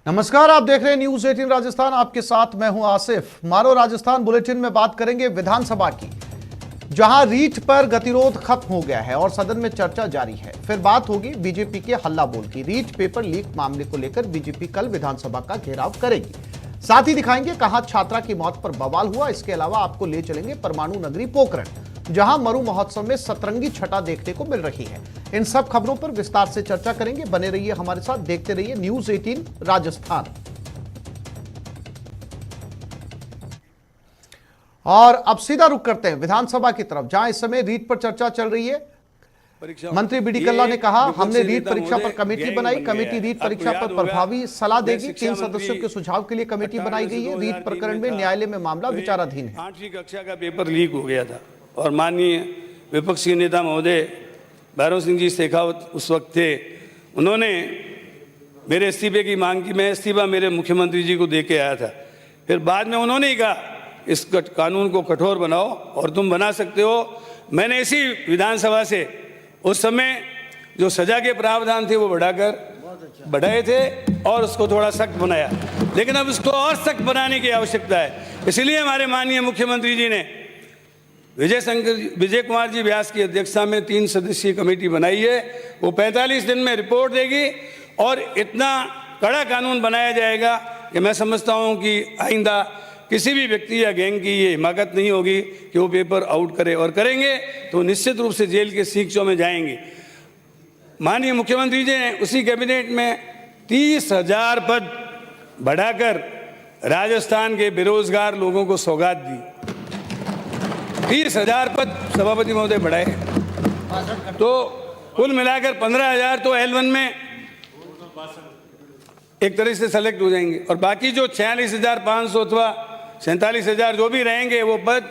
नमस्कार, आप देख रहे हैं न्यूज 18 राजस्थान। आपके साथ मैं हूं आसिफ। मारो राजस्थान बुलेटिन में बात करेंगे विधानसभा की, जहां रीट पर गतिरोध खत्म हो गया है और सदन में चर्चा जारी है। फिर बात होगी बीजेपी के हल्ला बोल की। रीट पेपर लीक मामले को लेकर बीजेपी कल विधानसभा का घेराव करेगी। साथ ही दिखाएंगे कहां छात्रा की मौत पर बवाल हुआ। इसके अलावा आपको ले चलेंगे परमाणु नगरी पोखरण, जहां मरु महोत्सव में सतरंगी छटा देखने को मिल रही है। इन सब खबरों पर विस्तार से चर्चा करेंगे। बने रहिए हमारे साथ, देखते रहिए न्यूज 18 राजस्थान। और अब सीधा रुख करते हैं विधानसभा की तरफ, जहां इस समय रीट पर चर्चा चल रही है। मंत्री बीडी कल्ला ने कहा, हमने रीट परीक्षा पर कमेटी बनाई। कमेटी रीट परीक्षा पर प्रभावी सलाह देगी। 3 सदस्यों के सुझाव के लिए कमेटी बनाई गई है। रीट प्रकरण में न्यायालय में मामला विचाराधीन है। 8वीं कक्षा का पेपर लीक हो गया था और माननीय विपक्षी नेता महोदय भैरव सिंह जी शेखावत उस वक्त थे। उन्होंने मेरे इस्तीफे की मांग की। मैं इस्तीफा मेरे मुख्यमंत्री जी को दे के आया था। फिर बाद में उन्होंने ही कहा, इस कानून को कठोर बनाओ और तुम बना सकते हो। मैंने इसी विधानसभा से उस समय जो सजा के प्रावधान थे वो बढ़ाए थे और उसको थोड़ा सख्त बनाया, लेकिन अब इसको और सख्त बनाने की आवश्यकता है। इसलिए हमारे माननीय मुख्यमंत्री जी ने विजय कुमार जी व्यास की अध्यक्षता में 3 सदस्यीय कमेटी बनाई है। वो 45 दिन में रिपोर्ट देगी और इतना कड़ा कानून बनाया जाएगा कि मैं समझता हूं कि आइंदा किसी भी व्यक्ति या गैंग की ये हिमाकत नहीं होगी कि वो पेपर आउट करे, और करेंगे तो निश्चित रूप से जेल के सीखचों में जाएंगे। माननीय मुख्यमंत्री जी ने उसी कैबिनेट में 30,000 पद बढ़ाकर राजस्थान के बेरोजगार लोगों को सौगात दी। 30,000 पद सभापति महोदय बढ़ाए, तो कुल मिलाकर 15,000 तो L1 में एक तरह से सेलेक्ट हो जाएंगे, और बाकी जो 46,500 अथवा 47,000 जो भी रहेंगे वो पद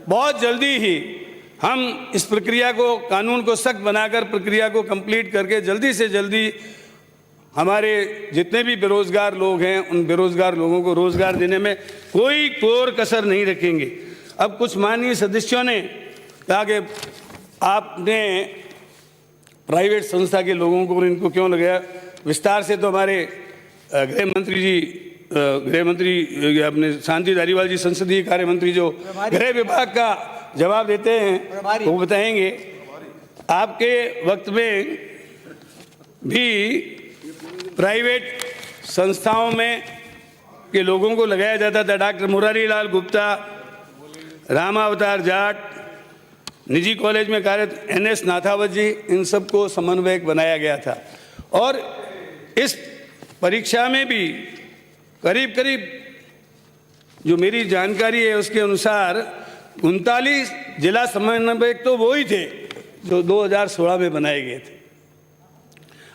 बहुत जल्दी ही हम इस प्रक्रिया को, कानून को सख्त बनाकर प्रक्रिया को कंप्लीट करके जल्दी से जल्दी हमारे जितने भी बेरोजगार लोग हैं उन बेरोजगार लोगों को रोजगार देने में कोई कोर कसर नहीं रखेंगे। अब कुछ माननीय सदस्यों ने कहा कि आपने प्राइवेट संस्था के लोगों को, इनको क्यों लगाया। विस्तार से तो हमारे गृह मंत्री अपने शांति धारीवाल जी, संसदीय कार्य मंत्री, जो गृह विभाग का जवाब देते हैं वो बताएंगे। आपके वक्त में भी प्राइवेट संस्थाओं में के लोगों को लगाया जाता था। डॉक्टर मुरारी लाल गुप्ता, रामावतार जाट, निजी कॉलेज में कार्यरत NS नाथावत जी, इन सबको समन्वयक बनाया गया था। और इस परीक्षा में भी करीब करीब जो मेरी जानकारी है उसके अनुसार 39 जिला समन्वयक तो वो ही थे जो 2016 में बनाए गए थे।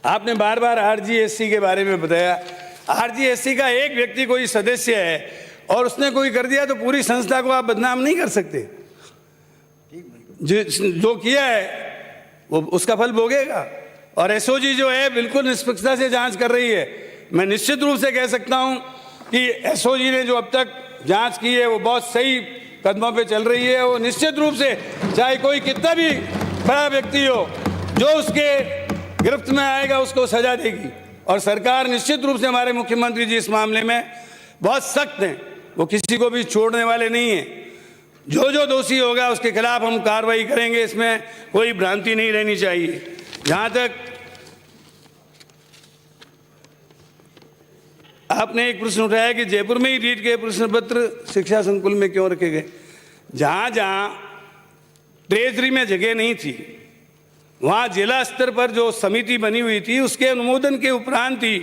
आपने बार बार RGSC के बारे में बताया। RGSC का एक व्यक्ति कोई सदस्य है और उसने कोई कर दिया तो पूरी संस्था को आप बदनाम नहीं कर सकते। जो किया है वो उसका फल भोगेगा। और SOG जो है बिल्कुल निष्पक्षता से जांच कर रही है। मैं निश्चित रूप से कह सकता हूं कि SOG ने जो अब तक जांच की है वो बहुत सही कदमों पे चल रही है। वो निश्चित रूप से चाहे कोई कितना भी बड़ा व्यक्ति हो, जो उसके गिरफ्त में आएगा उसको सजा देगी। और सरकार निश्चित रूप से, हमारे मुख्यमंत्री जी इस मामले में बहुत सख्त हैं, वो किसी को भी छोड़ने वाले नहीं हैं। जो दोषी होगा उसके खिलाफ हम कार्रवाई करेंगे, इसमें कोई भ्रांति नहीं रहनी चाहिए। जहां तक आपने एक प्रश्न उठाया कि जयपुर में ही रीट के प्रश्न पत्र शिक्षा संकुल में क्यों रखे गए, जहां जहां ट्रेजरी में जगह नहीं थी वहां जिला स्तर पर जो समिति बनी हुई थी उसके अनुमोदन के उपरांत ही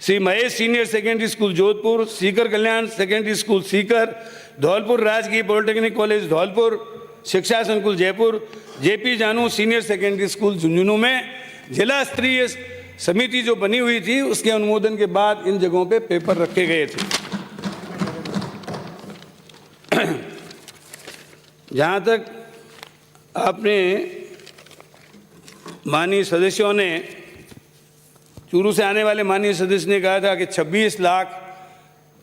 Shri Mahesh senior secondary school Jodhpur, Sikar Kalyan secondary school Sikar, Dholpur राजकीय पॉलिटेक्निक कॉलेज धौलपुर, शिक्षा संकुल Jaipur, JP Janu senior secondary school Jhunjhunu में जिला स्तरीय समिति जो बनी हुई थी उसके अनुमोदन के बाद इन जगहों पे पेपर रखे गए थे। जहाँ तक आपने माननीय सदस्यों ने, चूरू से आने वाले माननीय सदस्य ने कहा था कि 26 लाख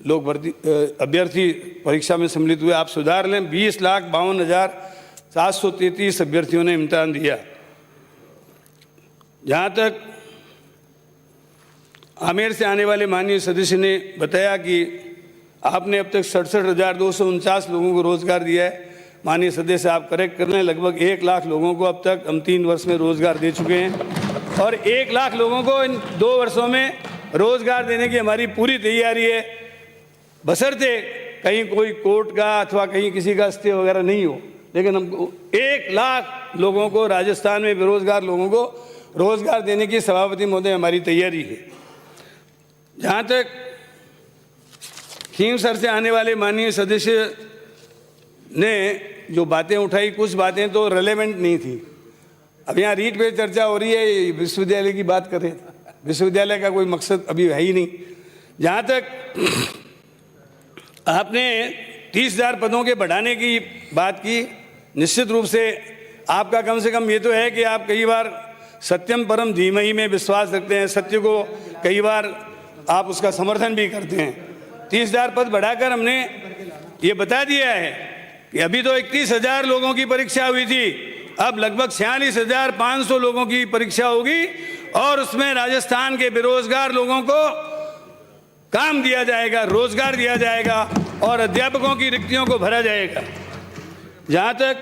लोग अभ्यर्थी परीक्षा में सम्मिलित हुए। आप सुधार लें, 20,52,733 अभ्यर्थियों ने इम्तिहान दिया। जहाँ तक आमेर से आने वाले माननीय सदस्य ने बताया कि आपने अब तक 67,249 लोगों को रोजगार दिया है। माननीय सदस्य आप करेक्ट कर लें, लगभग 1 लाख लोगों को अब तक हम 3 वर्ष में रोजगार दे चुके हैं और 1 लाख लोगों को इन 2 वर्षों में रोजगार देने की हमारी पूरी तैयारी है, बशर्ते कहीं कोई कोर्ट का अथवा कहीं किसी का स्टे वगैरह नहीं हो। लेकिन हमको 1 लाख लोगों को, राजस्थान में बेरोजगार लोगों को रोजगार देने की सभापति महोदय हमारी तैयारी है। जहाँ तक खींवसर से आने वाले माननीय सदस्य ने जो बातें उठाई, कुछ बातें तो रेलेवेंट नहीं थी। अब यहाँ रीट पे चर्चा हो रही है, विश्वविद्यालय की बात कर रहे थे। विश्वविद्यालय का कोई मकसद अभी है ही नहीं। जहाँ तक आपने 30,000 पदों के बढ़ाने की बात की, निश्चित रूप से आपका कम से कम ये तो है कि आप कई बार सत्यम परम धीमहि में विश्वास रखते हैं, सत्य को कई बार आप उसका समर्थन भी करते हैं। 30,000 पद बढ़ाकर हमने ये बता दिया है कि अभी तो 31,000 लोगों की परीक्षा हुई थी, अब लगभग 46,500 लोगों की परीक्षा होगी और उसमें राजस्थान के बेरोजगार लोगों को काम दिया जाएगा, रोजगार दिया जाएगा और अध्यापकों की रिक्तियों को भरा जाएगा। जहाँ तक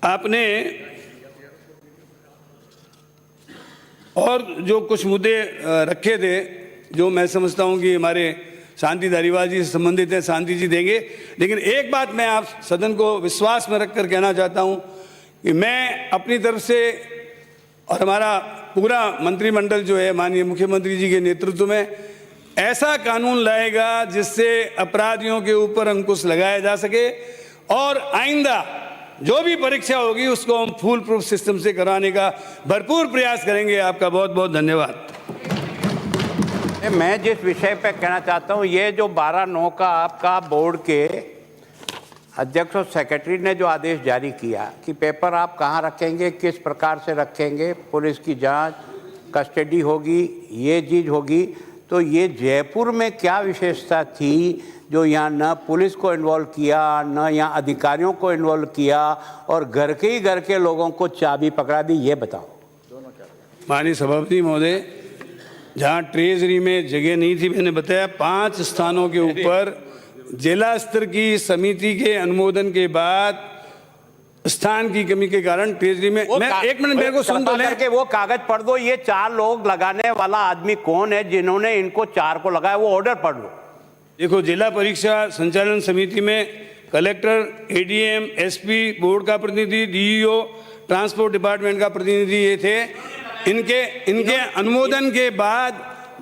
आपने और जो कुछ मुद्दे रखे थे, जो मैं समझता हूँ कि हमारे शांति धारीवाल जी से संबंधित हैं, शांति जी देंगे। लेकिन एक बात मैं आप सदन को विश्वास में रखकर कहना चाहता हूँ कि मैं अपनी तरफ से और हमारा पूरा मंत्रिमंडल जो है माननीय मुख्यमंत्री जी के नेतृत्व में ऐसा कानून लाएगा जिससे अपराधियों के ऊपर अंकुश लगाया जा सके और आइंदा जो भी परीक्षा होगी उसको हम फुल प्रूफ सिस्टम से कराने का भरपूर प्रयास करेंगे। आपका बहुत बहुत धन्यवाद। मैं जिस विषय पे कहना चाहता हूँ, ये जो 12/9 का आपका बोर्ड के अध्यक्ष और सेक्रेटरी ने जो आदेश जारी किया कि पेपर आप कहाँ रखेंगे, किस प्रकार से रखेंगे, पुलिस की जांच, कस्टडी होगी, ये चीज़ होगी, तो ये जयपुर में क्या विशेषता थी जो यहाँ न पुलिस को इन्वॉल्व किया, न यहाँ अधिकारियों को इन्वॉल्व किया और घर के ही घर के लोगों को चाबी पकड़ा दी, ये बताओ। माननीय सभापति महोदय, जहाँ ट्रेजरी में जगह नहीं थी, मैंने बताया 5 स्थानों के ऊपर जिला स्तर की समिति के अनुमोदन के बाद स्थान की कमी के कारण ट्रेजरी में मैं 1 मिनट मेरे को सुन दो लें, वो कागज पढ़ दो। ये 4 लोग लगाने वाला आदमी कौन है जिन्होंने इनको 4 को लगाया, वो ऑर्डर पढ़ लो। देखो, जिला परीक्षा संचालन समिति में कलेक्टर, एडीएम, एसपी, बोर्ड का प्रतिनिधि, डीईओ, ट्रांसपोर्ट डिपार्टमेंट का प्रतिनिधि ये थे। इनके अनुमोदन के बाद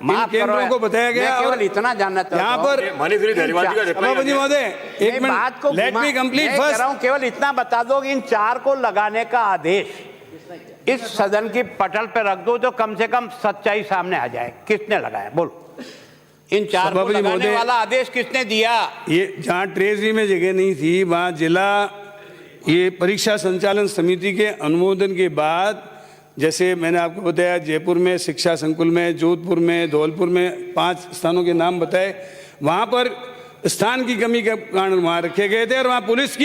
इन केंद्रों को बताया गया। केवल इतना जानना चाहता हूं, यहाँ पर सभापति महोदय, 1 minute, let me complete first. केवल इतना बता दो कि इन 4 को लगाने का आदेश इस सदन की पटल पे रख दो, तो कम से कम सच्चाई सामने आ जाए। किसने लगाया, बोलो। इन 4 को लगाने वाला आदेश किसने दिया? ये जहाँ ट्रेजरी में जगह नहीं थी, वहाँ जिला ये परीक्षा संचालन समिति के अनुमोदन के बाद, जैसे मैंने आपको बताया, जयपुर में, शिक्षा संकुल में, जोधपुर में, धौलपुर में 5 स्थानों के नाम बताए। वहाँ पर स्थान की कमी के कारण वहाँ रखे गए थे और वहाँ पुलिस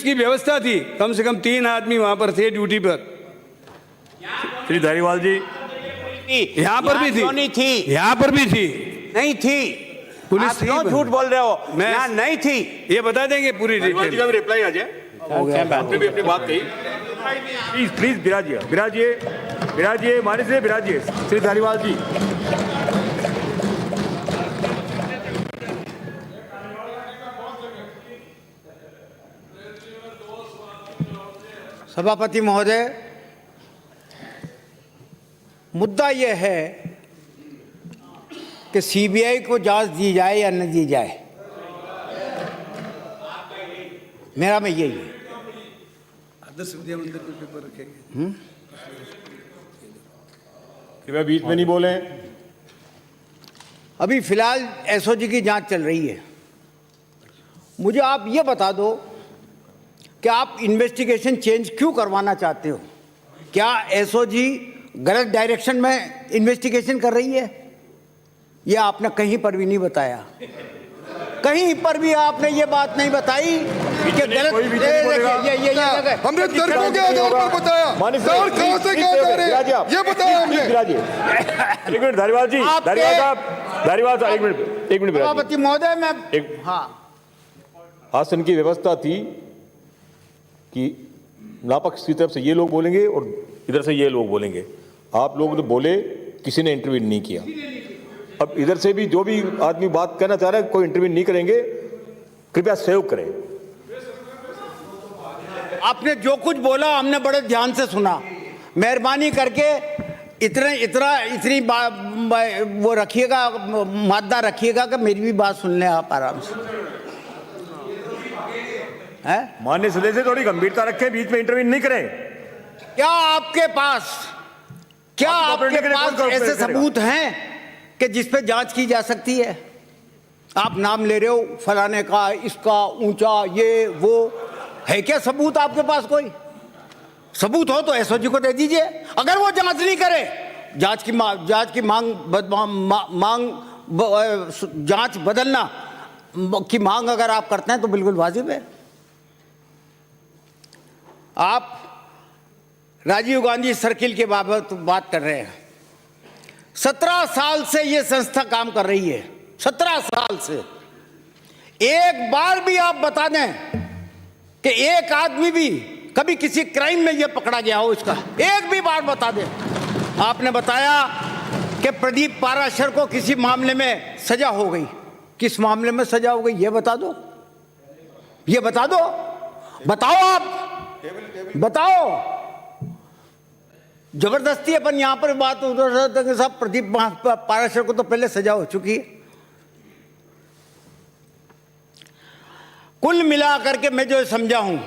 की व्यवस्था थी। कम से कम 3 आदमी वहाँ पर थे ड्यूटी पर। श्री धारीवाल जी, यहाँ पर भी थी, यहाँ पर भी थी, नहीं थी पुलिस। क्यों झूठ बोल रहे हो? मैं यहाँ नहीं थी, ये बता देंगे पूरी डिटेल। का भी रिप्लाई आ जाए। आपने भी अपनी बात कही। प्लीज विराजिए, मानिए से विराजिए। श्री धारीवाल जी, सभापति महोदय, मुद्दा यह है कि सीबीआई को जांच दी जाए या न दी जाए, मेरा में यही है। आदर्श विद्या मंदिर में पेपर रखेंगे। कृपया बीच में नहीं बोले। अभी फिलहाल एसओजी की जांच चल रही है। मुझे आप ये बता दो कि आप इन्वेस्टिगेशन चेंज क्यों करवाना चाहते हो? क्या एसओजी गलत डायरेक्शन में इन्वेस्टिगेशन कर रही है? यह आपने कहीं पर भी नहीं बताया, कहीं पर भी आपने ये बात नहीं बताई कि गलत कोई बीच में नहीं बोलेगा। हमने तर्कों के आधार पर बताया, सर कहां से कहां जा रहे हैं ये बताया हमने। एक मिनट धारीवाल जी, धारीवाल साहब एक मिनट सभापति महोदय मैं आसन की व्यवस्था थी कि लापक्ष की तरफ से ये लोग बोलेंगे और इधर से ये लोग बोलेंगे। आप लोग तो बोले, किसी ने इंटरव्यू नहीं किया। अब इधर से भी जो भी आदमी बात करना चाह रहा है, कोई इंटरव्यू नहीं करेंगे, कृपया सहयोग करें। आपने जो कुछ बोला हमने बड़े ध्यान से सुना। मेहरबानी करके इतनी वो रखिएगा, मादा रखिएगा कि मेरी भी बात सुन लें आप आराम से। है माननीय सदस्य थोड़ी गंभीरता रखें, बीच में इंटरव्यू नहीं करें। क्या आपके पास ऐसे सबूत हैं कि जिस पे जांच की जा सकती है? आप नाम ले रहे हो फलाने का, इसका, ऊंचा, ये वो, है क्या सबूत आपके पास? कोई सबूत हो तो एसओजी को दे दीजिए। अगर वो जांच नहीं करे, जांच की जांच बदलना की मांग अगर आप करते हैं तो बिल्कुल वाजिब है। आप राजीव गांधी सर्किल के बाबत बात कर रहे हैं। 17 साल से ये संस्था काम कर रही है, 17 साल से। एक बार भी आप बता दें कि एक आदमी भी कभी किसी क्राइम में ये पकड़ा गया हो, इसका एक भी बार बता दें। आपने बताया कि प्रदीप पाराशर को किसी मामले में सजा हो गई। किस मामले में सजा हो गई ये बता दो, ये बता दो, बताओ आप, बताओ। जबरदस्ती अपन यहां पर बात उधर साहब, प्रदीप पाराशर को तो पहले सजा हो चुकी है। कुल मिलाकर के मैं जो समझा हूं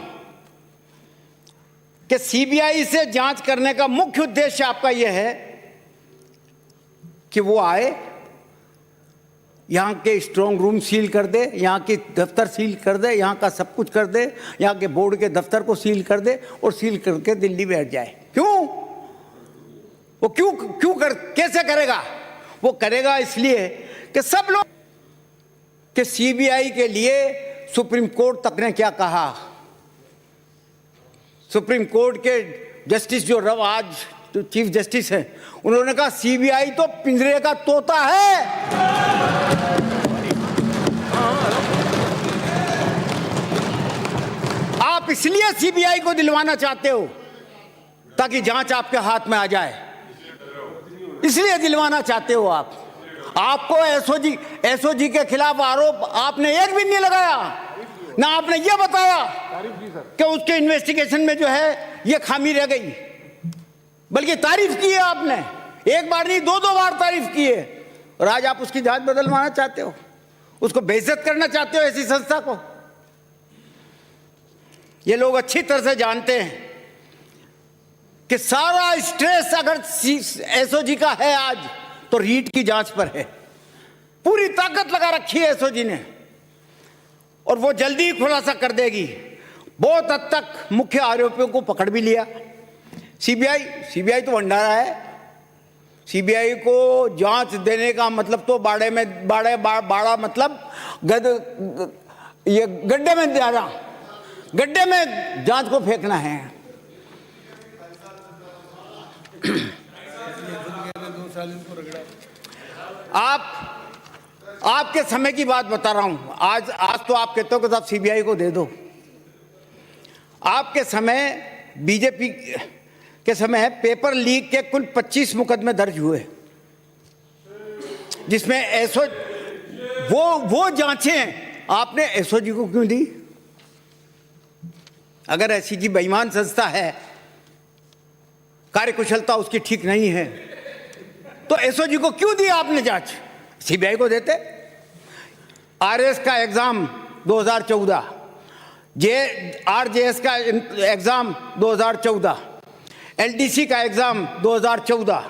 कि सीबीआई से जांच करने का मुख्य उद्देश्य आपका यह है कि वो आए, यहां के स्ट्रांग रूम सील कर दे, यहां के दफ्तर सील कर दे, यहां का सब कुछ कर दे, यहां के बोर्ड के दफ्तर को सील कर दे और सील करके दिल्ली बैठ जाए। क्यों? वो कैसे करेगा? वो करेगा इसलिए कि सब लोग कि सीबीआई के लिए सुप्रीम कोर्ट तक ने क्या कहा। सुप्रीम कोर्ट के जस्टिस जो आज जो चीफ जस्टिस हैं, उन्होंने कहा सीबीआई तो पिंजरे का तोता है। आप इसलिए सीबीआई को दिलवाना चाहते हो ताकि जांच आपके हाथ में आ जाए, इसलिए दिलवाना चाहते हो आप। आपको एसओजी के खिलाफ आरोप आपने एक भी नहीं लगाया, ना आपने ये बताया कि उसके इन्वेस्टिगेशन में जो है ये खामी रह गई, बल्कि तारीफ की है आपने। एक बार नहीं, 2 बार तारीफ की है। और आज आप उसकी जांच बदलवाना चाहते हो, उसको बेइज्जत करना चाहते हो ऐसी संस्था को। ये लोग अच्छी तरह से जानते हैं कि सारा स्ट्रेस अगर एसओजी का है आज तो रीट की जांच पर है। पूरी ताकत लगा रखी है एसओजी ने और वो जल्दी ही खुलासा कर देगी। बहुत हद तक मुख्य आरोपियों को पकड़ भी लिया। सीबीआई तो भंडारा है। सीबीआई को जांच देने का मतलब तो बाड़ा मतलब ये गड्ढे में जाना, गड्ढे में जांच को फेंकना है। आपके समय की बात बता रहा हूं। आज तो आप कहते हो कि साहब सीबीआई को दे दो। आपके समय बीजेपी के समय पेपर लीक के कुल 25 मुकदमे दर्ज हुए, जिसमें वो जांचें आपने एसओजी को क्यों दी? अगर एसओजी बेईमान संस्था है, कार्यकुशलता उसकी ठीक नहीं है, तो एसओजी को क्यों दी आपने जांच? सीबीआई को देते। आरएस का एग्जाम 2014, आरजेएस का एग्जाम 2014, एलडीसी का एग्जाम 2014,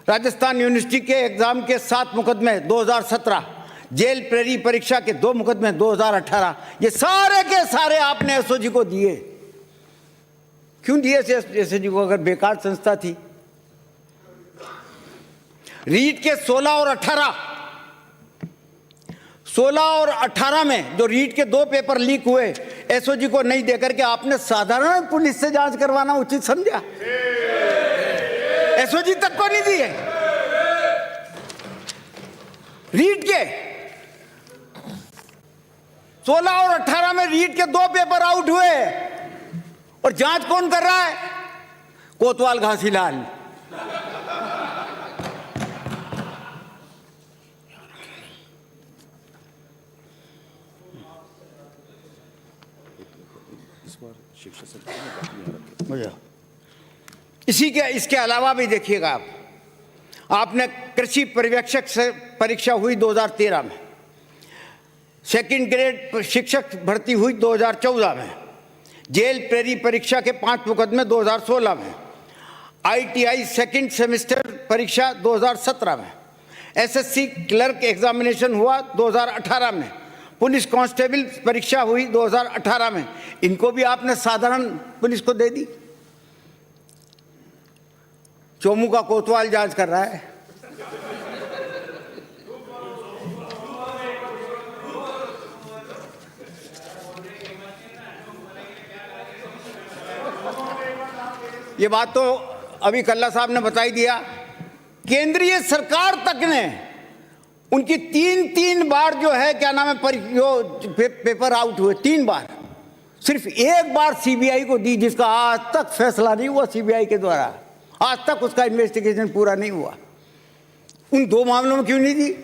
राजस्थान यूनिवर्सिटी के एग्जाम के 7 मुकदमे 2017, जेल प्रेरी परीक्षा के 2 मुकदमे 2018, ये सारे के सारे आपने एसओजी को दिए। क्यों दिए एसओजी को अगर बेकार संस्था थी? रीट के 16 और 18 में जो रीट के 2 पेपर लीक हुए, एसओजी को नहीं देकर के आपने साधारण पुलिस से जांच करवाना उचित समझा? एसओजी तक को नहीं दिए। रीट के 16 और 18 में रीट के 2 पेपर आउट हुए और जांच कौन कर रहा है? कोतवाल घासीलाल। इसके अलावा भी देखिएगा आप, आपने कृषि पर्यवेक्षक से परीक्षा हुई 2013 में, सेकंड ग्रेड शिक्षक भर्ती हुई 2014 में, जेल प्रेरी परीक्षा के 5 मुकदमे 2016 में, आईटीआई सेकंड सेमेस्टर परीक्षा 2017 में, एसएससी क्लर्क एग्जामिनेशन हुआ 2018 में, पुलिस कांस्टेबल परीक्षा हुई 2018 में। इनको भी आपने साधारण पुलिस को दे दी। चोमू का कोतवाल जांच कर रहा है। ये बात तो अभी कल्ला साहब ने बता ही दिया। केंद्रीय सरकार तक ने उनकी 3 बार जो है क्या नाम है पेपर आउट हुए, 3 बार। सिर्फ 1 बार सीबीआई को दी, जिसका आज तक फैसला नहीं हुआ सीबीआई के द्वारा, आज तक उसका इन्वेस्टिगेशन पूरा नहीं हुआ। उन 2 मामलों में क्यों नहीं दी?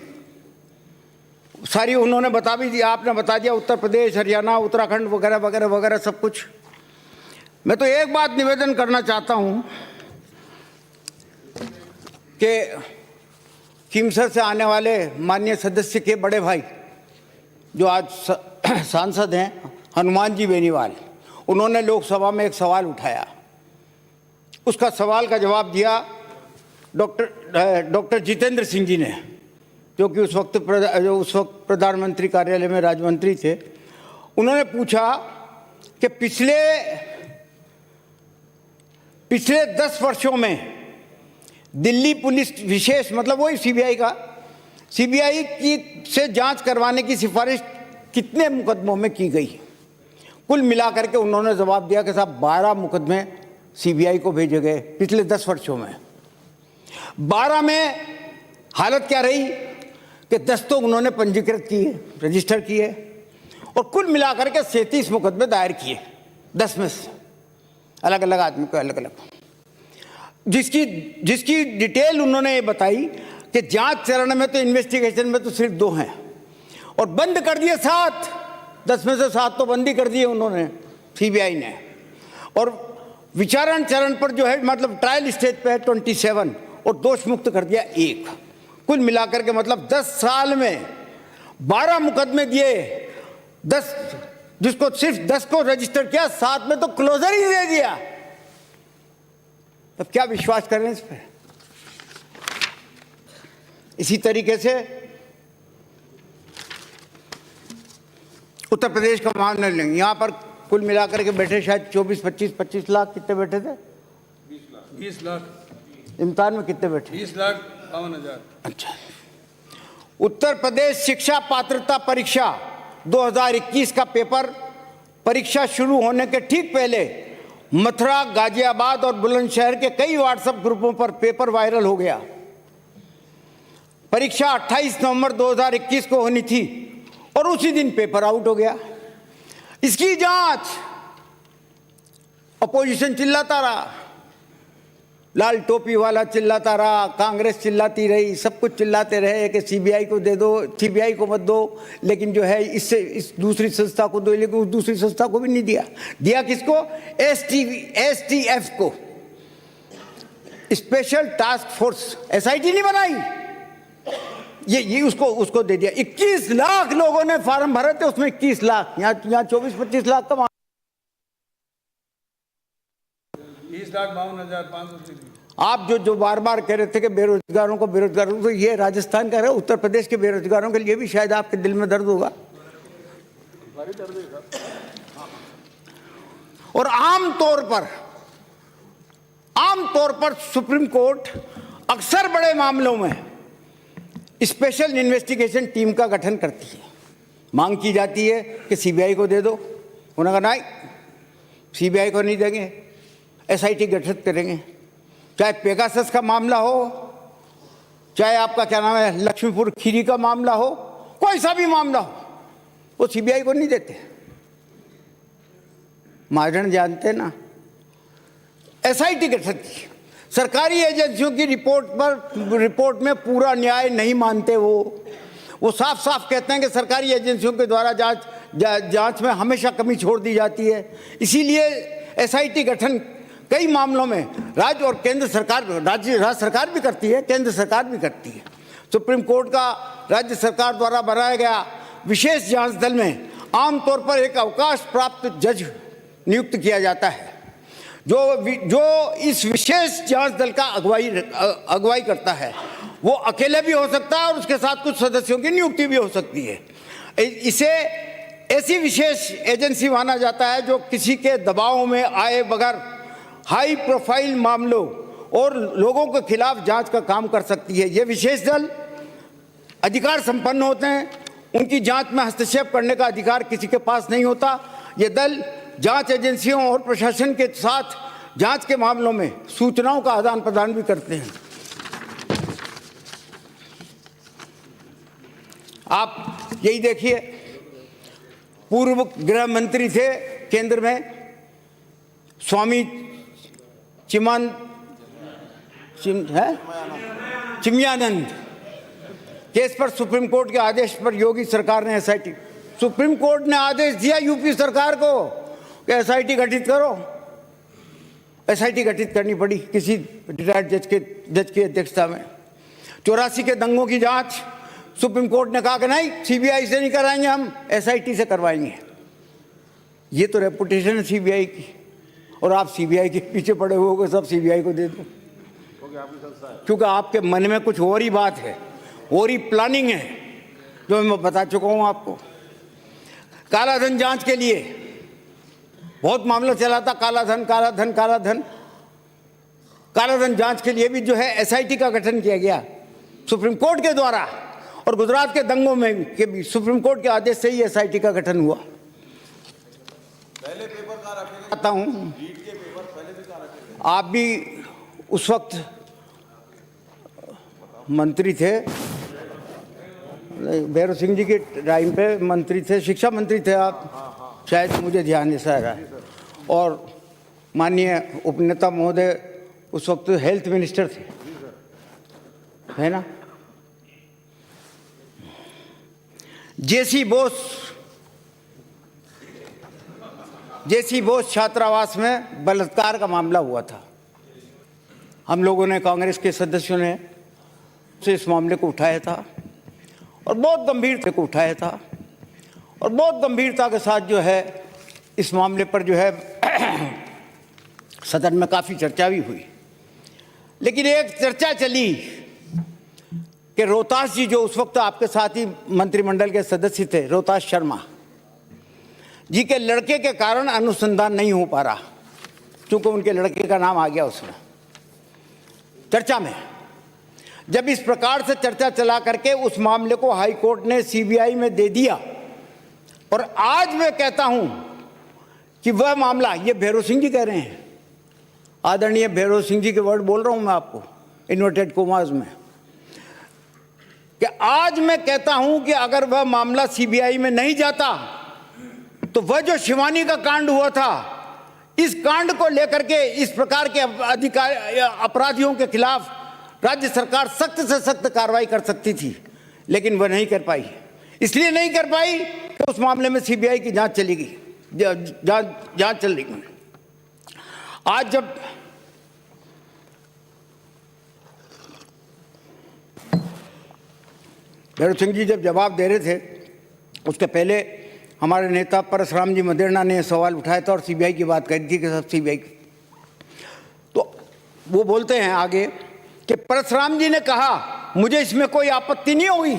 सारी उन्होंने बता भी दिया, आपने बता दिया, उत्तर प्रदेश, हरियाणा, उत्तराखंड वगैरह वगैरह वगैरह सब कुछ। मैं तो एक बात निवेदन करना चाहता हूं कि खीमसर से आने वाले माननीय सदस्य के बड़े भाई जो आज सांसद हैं, हनुमान जी बेनीवाल, उन्होंने लोकसभा में एक सवाल उठाया। उसका सवाल का जवाब दिया डॉक्टर जितेंद्र सिंह जी ने, जो कि उस वक्त प्रधानमंत्री कार्यालय में राज्य मंत्री थे। उन्होंने पूछा कि पिछले 10 वर्षों में दिल्ली पुलिस विशेष, मतलब वही सीबीआई की से जांच करवाने की सिफारिश कितने मुकदमों में की गई? कुल मिलाकर के उन्होंने जवाब दिया कि साहब 12 मुकदमे सीबीआई को भेजे गए पिछले 10 वर्षों में। 12 में हालत क्या रही कि 10 तो उन्होंने पंजीकृत किए, रजिस्टर किए, और कुल मिलाकर के 37 मुकदमे दायर किए 10 में से, अलग अलग आदमी को अलग अलग, जिसकी डिटेल उन्होंने ये बताई कि जांच चरण में तो इन्वेस्टिगेशन में तो सिर्फ 2 हैं और बंद कर दिए 7, 10 में से 7 तो बंद ही कर दिए उन्होंने, सीबीआई ने। और विचारण चरण पर जो है, मतलब ट्रायल स्टेज पे है 27 और दोष मुक्त कर दिया 1। कुल मिलाकर के मतलब 10 साल में 12 मुकदमे दिए, 10, जिसको सिर्फ 10 को रजिस्टर किया, 7 में तो क्लोजर ही दे दिया। तब क्या विश्वास करें इस पर? इसी तरीके से उत्तर प्रदेश का मामला लेंगे। यहां पर कुल मिलाकर के बैठे शायद 25 लाख, कितने बैठे थे? 20 लाख। इम्तिहान में कितने बैठे? 20,52,000। अच्छा। उत्तर प्रदेश शिक्षा पात्रता परीक्षा 2021 का पेपर परीक्षा शुरू होने के ठीक पहले मथुरा, गाजियाबाद और बुलंदशहर के कई व्हाट्सएप ग्रुपों पर पेपर वायरल हो गया। परीक्षा 28 नवंबर 2021 को होनी थी और उसी दिन पेपर आउट हो गया। इसकी जांच अपोजिशन चिल्लाता रहा, लाल टोपी वाला चिल्लाता रहा, कांग्रेस चिल्लाती रही, सब कुछ चिल्लाते रहे कि सीबीआई को दे दो, सीबीआई को मत दो, लेकिन जो है इससे इस दूसरी संस्था को दो, लेकिन उस दूसरी संस्था को भी नहीं दिया। दिया किसको? एसटीएफ को, स्पेशल टास्क फोर्स, एसआईटी नहीं बनाई, ये उसको दे दिया। 21 लाख लोगों ने फॉर्म भरे थे, उसमें 21 लाख, यहाँ 24-25 लाख का 20,52,500। आप जो बार बार कह रहे थे कि बेरोजगारों को, तो ये राजस्थान का है, उत्तर प्रदेश के बेरोजगारों के लिए भी शायद आपके दिल में दर्द होगा। और आम तौर पर सुप्रीम कोर्ट अक्सर बड़े मामलों में स्पेशल इन्वेस्टिगेशन टीम का गठन करती है। मांग की जाती है कि सीबीआई को दे दो, उन्होंने कहा नहीं, सीबीआई को नहीं देंगे, एसआईटी गठित करेंगे। चाहे पेगासस का मामला हो, चाहे आपका क्या नाम है लक्ष्मीपुर खीरी का मामला हो, कोई सा भी मामला हो, वो सीबीआई को नहीं देते। महाजन जानते ना, एसआईटी गठित की। सरकारी एजेंसियों की रिपोर्ट में पूरा न्याय नहीं मानते। वो साफ साफ कहते हैं कि सरकारी एजेंसियों के द्वारा जांच में हमेशा कमी छोड़ दी जाती है। इसीलिए एसआईटी गठन कई मामलों में राज्य और केंद्र सरकार, राज्य सरकार भी करती है, केंद्र सरकार भी करती है। सुप्रीम कोर्ट का राज्य सरकार द्वारा बनाया गया विशेष जांच दल में आमतौर पर एक अवकाश प्राप्त जज नियुक्त किया जाता है, जो इस विशेष जांच दल का अगुवाई करता है। वो अकेले भी हो सकता है और उसके साथ कुछ सदस्यों की नियुक्ति भी हो सकती है। इसे ऐसी विशेष एजेंसी माना जाता है जो किसी के दबाव में आए बगैर हाई प्रोफाइल मामलों और लोगों के खिलाफ जांच का काम कर सकती है। ये विशेष दल अधिकार संपन्न होते हैं, उनकी जांच में हस्तक्षेप करने का अधिकार किसी के पास नहीं होता। ये दल जांच एजेंसियों और प्रशासन के साथ जांच के मामलों में सूचनाओं का आदान प्रदान भी करते हैं। आप यही देखिए, पूर्व गृह मंत्री थे केंद्र में स्वामी चिन्मयानंद, केस पर सुप्रीम कोर्ट के आदेश पर योगी सरकार ने एसआईटी, सुप्रीम कोर्ट ने आदेश दिया यूपी सरकार को कि एसआईटी गठित करो। एसआईटी गठित करनी पड़ी किसी रिटायर्ड जज की अध्यक्षता में। 84 के दंगों की जांच सुप्रीम कोर्ट ने कहा कि नहीं, सीबीआई से नहीं कराएंगे, हम एसआईटी से करवाएंगे। ये तो रेपुटेशन है सीबीआई की, और आप सीबीआई के पीछे पड़े हुए हो, सब सीबीआई को दे दो, क्योंकि आपके मन में कुछ और ही बात है, और ही प्लानिंग है, जो मैं बता चुका हूं आपको। कालाधन जांच के लिए बहुत मामला चला था, कालाधन जांच के लिए भी जो है एसआईटी का गठन किया गया सुप्रीम कोर्ट के द्वारा, और गुजरात के दंगों में के भी सुप्रीम कोर्ट के आदेश से ही एसआईटी का गठन हुआ। पहले पेपर कहाँ रखे आता हूँ, आप भी उस वक्त मंत्री थे, भैरव सिंह जी के टाइम पे मंत्री थे, शिक्षा मंत्री थे आप, शायद मुझे ध्यान ऐसा आ रहा है, और माननीय उपनेता महोदय उस वक्त हेल्थ मिनिस्टर थे, है ना। जेसी बोस छात्रावास में बलात्कार का मामला हुआ था। हम लोगों ने, कांग्रेस के सदस्यों ने से इस मामले को उठाया था, और बहुत गंभीरता के साथ जो है इस मामले पर जो है सदन में काफ़ी चर्चा भी हुई। लेकिन एक चर्चा चली कि रोहतास जी, जो उस वक्त आपके साथ ही मंत्रिमंडल के सदस्य थे, रोहतास शर्मा जी के लड़के के कारण अनुसंधान नहीं हो पा रहा, क्योंकि उनके लड़के का नाम आ गया उसमें चर्चा में। जब इस प्रकार से चर्चा चला करके उस मामले को हाई कोर्ट ने सीबीआई में दे दिया, और आज मैं कहता हूं कि वह मामला, ये भैरव सिंह जी कह रहे हैं, आदरणीय भैरव सिंह जी के वर्ड बोल रहा हूं मैं आपको इन्वर्टेड कोमास में, कि आज मैं कहता हूं कि अगर वह मामला सीबीआई में नहीं जाता तो वह जो शिवानी का कांड हुआ था, इस कांड को लेकर के इस प्रकार के अपराधियों के खिलाफ राज्य सरकार सख्त से सख्त कार्रवाई कर सकती थी, लेकिन वह नहीं कर पाई। इसलिए नहीं कर पाई कि उस मामले में सीबीआई की जांच चलेगी, जांच चल रही। आज जब भैरव सिंह जी जब जवाब दे रहे थे, उसके पहले हमारे नेता परशुराम जी मदेरणा ने सवाल उठाया था और सीबीआई की बात कही थी कि सब सीबीआई। तो वो बोलते हैं आगे कि परशुराम जी ने कहा मुझे इसमें कोई आपत्ति नहीं होगी,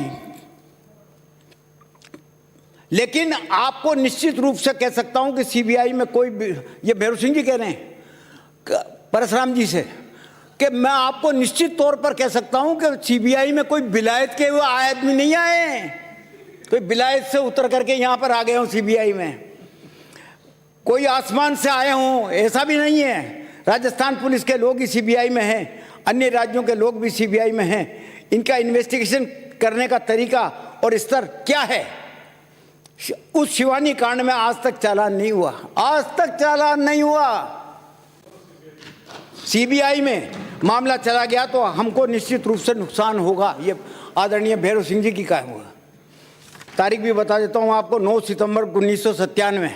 लेकिन आपको निश्चित रूप से कह सकता हूं कि सीबीआई में कोई, ये भैरव सिंह जी कह रहे हैं परशुराम जी से, कि मैं आपको निश्चित तौर पर कह सकता हूं कि सीबीआई में कोई विलायत के हुए आदमी नहीं आए, कोई विलायत से उतर करके यहां पर आ गए हो सीबीआई में। कोई आसमान से आए हों, ऐसा भी नहीं है। राजस्थान पुलिस के लोग ही सीबीआई में हैं, अन्य राज्यों के लोग भी सीबीआई में हैं। इनका इन्वेस्टिगेशन करने का तरीका और स्तर क्या है? उस शिवानी कांड में आज तक चालान नहीं हुआ, आज तक चालान नहीं हुआ। सीबीआई में मामला चला गया तो हमको निश्चित रूप से नुकसान होगा। ये आदरणीय भैरव सिंह जी की कहा हुआ। तारीख भी बता देता हूँ आपको, 9 सितंबर 1997,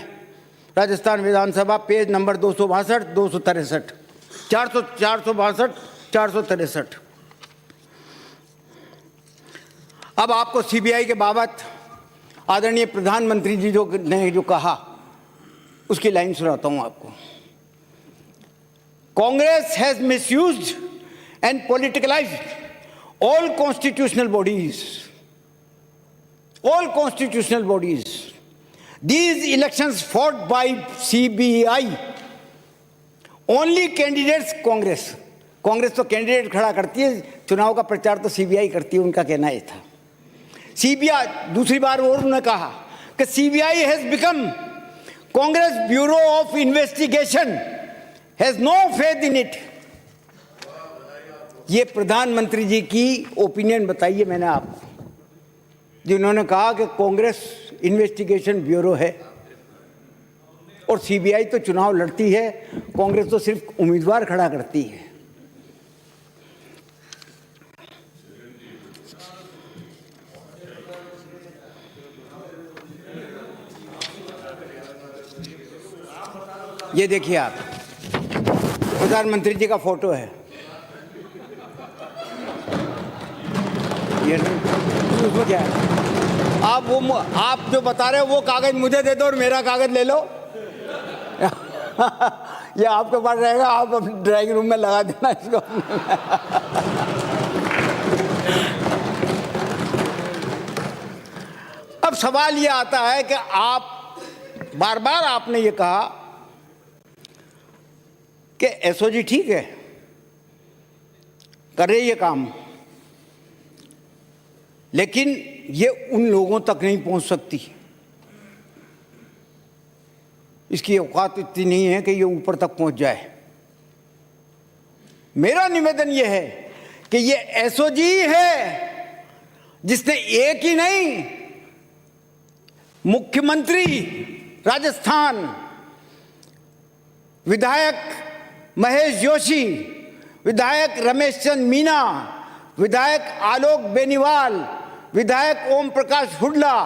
राजस्थान विधानसभा, पेज नंबर 262, 263, 462, 463। अब आपको सीबीआई के बाबत आदरणीय प्रधानमंत्री जी ने जो कहा उसकी लाइन सुनाता हूं आपको। Congress has misused and politicalised all constitutional bodies. These elections fought by CBI, only candidates Congress तो कैंडिडेट खड़ा करती है, चुनाव का प्रचार तो सीबीआई करती है, उनका कहना ये था। सीबीआई दूसरी बार और उन्होंने कहा कि CBI has become Congress Bureau of Investigation, has no faith in it. ये प्रधानमंत्री जी की ओपिनियन बताइए मैंने आपको, जिन्होंने कहा कि कांग्रेस इन्वेस्टिगेशन ब्यूरो है और सीबीआई तो चुनाव लड़ती है, कांग्रेस तो सिर्फ उम्मीदवार खड़ा करती है। ये देखिए आप, प्रधानमंत्री जी का फोटो है, ये उसमें क्या है? आप जो बता रहे हो वो कागज मुझे दे दो और मेरा कागज ले लो। ये आपके पास रहेगा, आप अपने ड्राइंग रूम में लगा देना इसको। अब सवाल ये आता है कि आप बार बार आपने ये कहा कि एसओजी ठीक है, कर रही है काम, लेकिन ये उन लोगों तक नहीं पहुंच सकती। इसकी औकात इतनी नहीं है कि ये ऊपर तक पहुंच जाए। मेरा निवेदन ये है कि ये एसओजी है जिसने एक ही नहीं, मुख्यमंत्री राजस्थान, विधायक महेश जोशी, विधायक रमेश चंद मीना, विधायक आलोक बेनीवाल, विधायक ओम प्रकाश हुड्डा,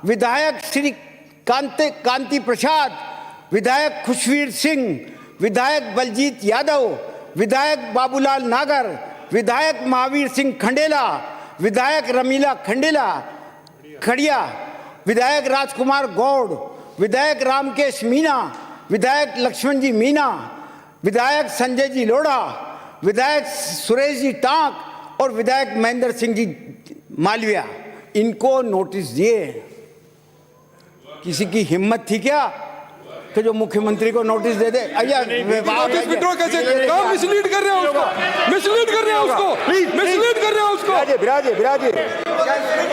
विधायक श्री कांति प्रसाद, विधायक खुशवीर सिंह, विधायक बलजीत यादव, विधायक बाबूलाल नागर, विधायक महावीर सिंह खंडेला, विधायक रमीला खड़िया, विधायक राजकुमार गौड़, विधायक रामकेश मीना, विधायक लक्ष्मण जी मीना, विधायक संजय जी लोढ़ा, विधायक सुरेश जी टांक और विधायक महेंद्र सिंह जी मालविया, इनको नोटिस दिए। किसी की हिम्मत थी क्या कि जो मुख्यमंत्री को नोटिस दे दे? नोटिस विड्रॉ कैसे? कहाँ मिसलीड कर रहे हैं उसको, मिसलीड कर रहे हैं उसको। बिराजे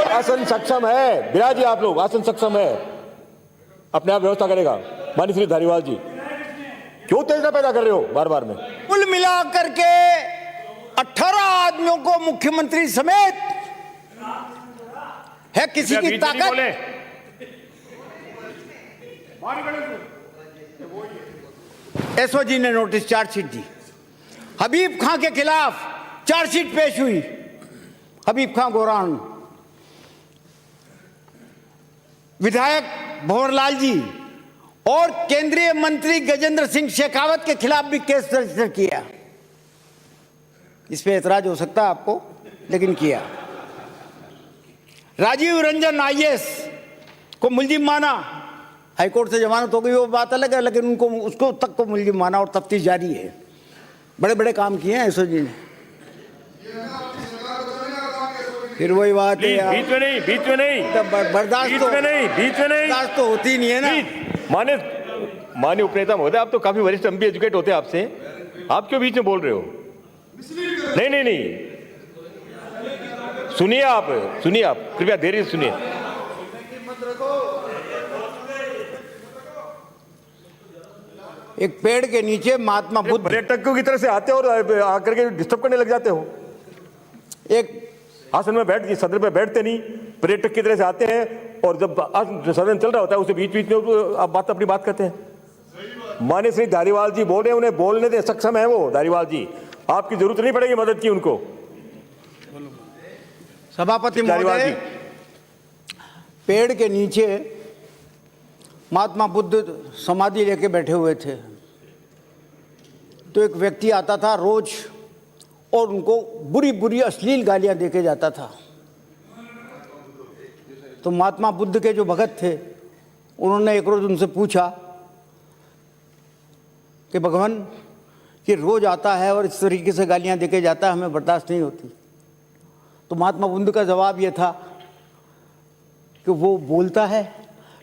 आसन सक्षम है, बिराजे आप लोग, आसन सक्षम है, अपने आप व्यवस्था करेगा। माननीय श्री धारीवाल जी, क्यों तेजना पैदा कर रहे हो बार बार में? कुल मिलाकर के 18 आदमियों को मुख्यमंत्री समेत है किसी की ताकत? एसओजी ने नोटिस चार्जशीट दी। हबीब खां के खिलाफ चार्जशीट पेश हुई। हबीब खां गोरान, विधायक भंवरलाल जी और केंद्रीय मंत्री गजेंद्र सिंह शेखावत के खिलाफ भी केस रजिस्टर किया। इस पे एतराज हो सकता है आपको, लेकिन किया। राजीव रंजन आईएएस को मुलजिम माना, हाईकोर्ट से जमानत हो गई वो बात अलग है, लेकिन उनको उसको तक को मुलजिम माना और तफ्तीश जारी है। बड़े बड़े काम किए हैं एसओजी ने। फिर वही बात है, बीच में नहीं बर्दाश्त तो होती नहीं है ना। माननीय उपनेता महोदय, आप तो काफी वरिष्ठ एमपी एजुकेट होते हैं आपसे, आप क्यों बीच में बोल रहे हो? नहीं, सुनिए आप कृपया धैर्य से सुनिए। एक पेड़ के नीचे महात्मा बुद्ध, पर्यटकों की तरह से आते हो और आकर के डिस्टर्ब करने लग जाते हो। एक आसन में बैठ सदन में बैठते नहीं, पर्यटक की तरह से आते हैं और जब सदन चल रहा होता है उसके बीच बीच में आप अपनी बात करते हैं। माननीय श्री धारीवाल जी बोल रहे हैं, उन्हें बोलने दे, सक्षम है वो धारीवाल जी, आपकी जरूरत नहीं पड़ेगी मदद की उनको। सभापति धारीवाल जी, महोदय, पेड़ के नीचे महात्मा बुद्ध समाधि लेके बैठे हुए थे, तो एक व्यक्ति आता था रोज और उनको बुरी बुरी अश्लील गालियां देके जाता था। तो महात्मा बुद्ध के जो भगत थे उन्होंने एक रोज उनसे पूछा कि भगवान, कि रोज आता है और इस तरीके से गालियां देके जाता है, हमें बर्दाश्त नहीं होती। तो महात्मा बुद्ध का जवाब ये था कि वो बोलता है,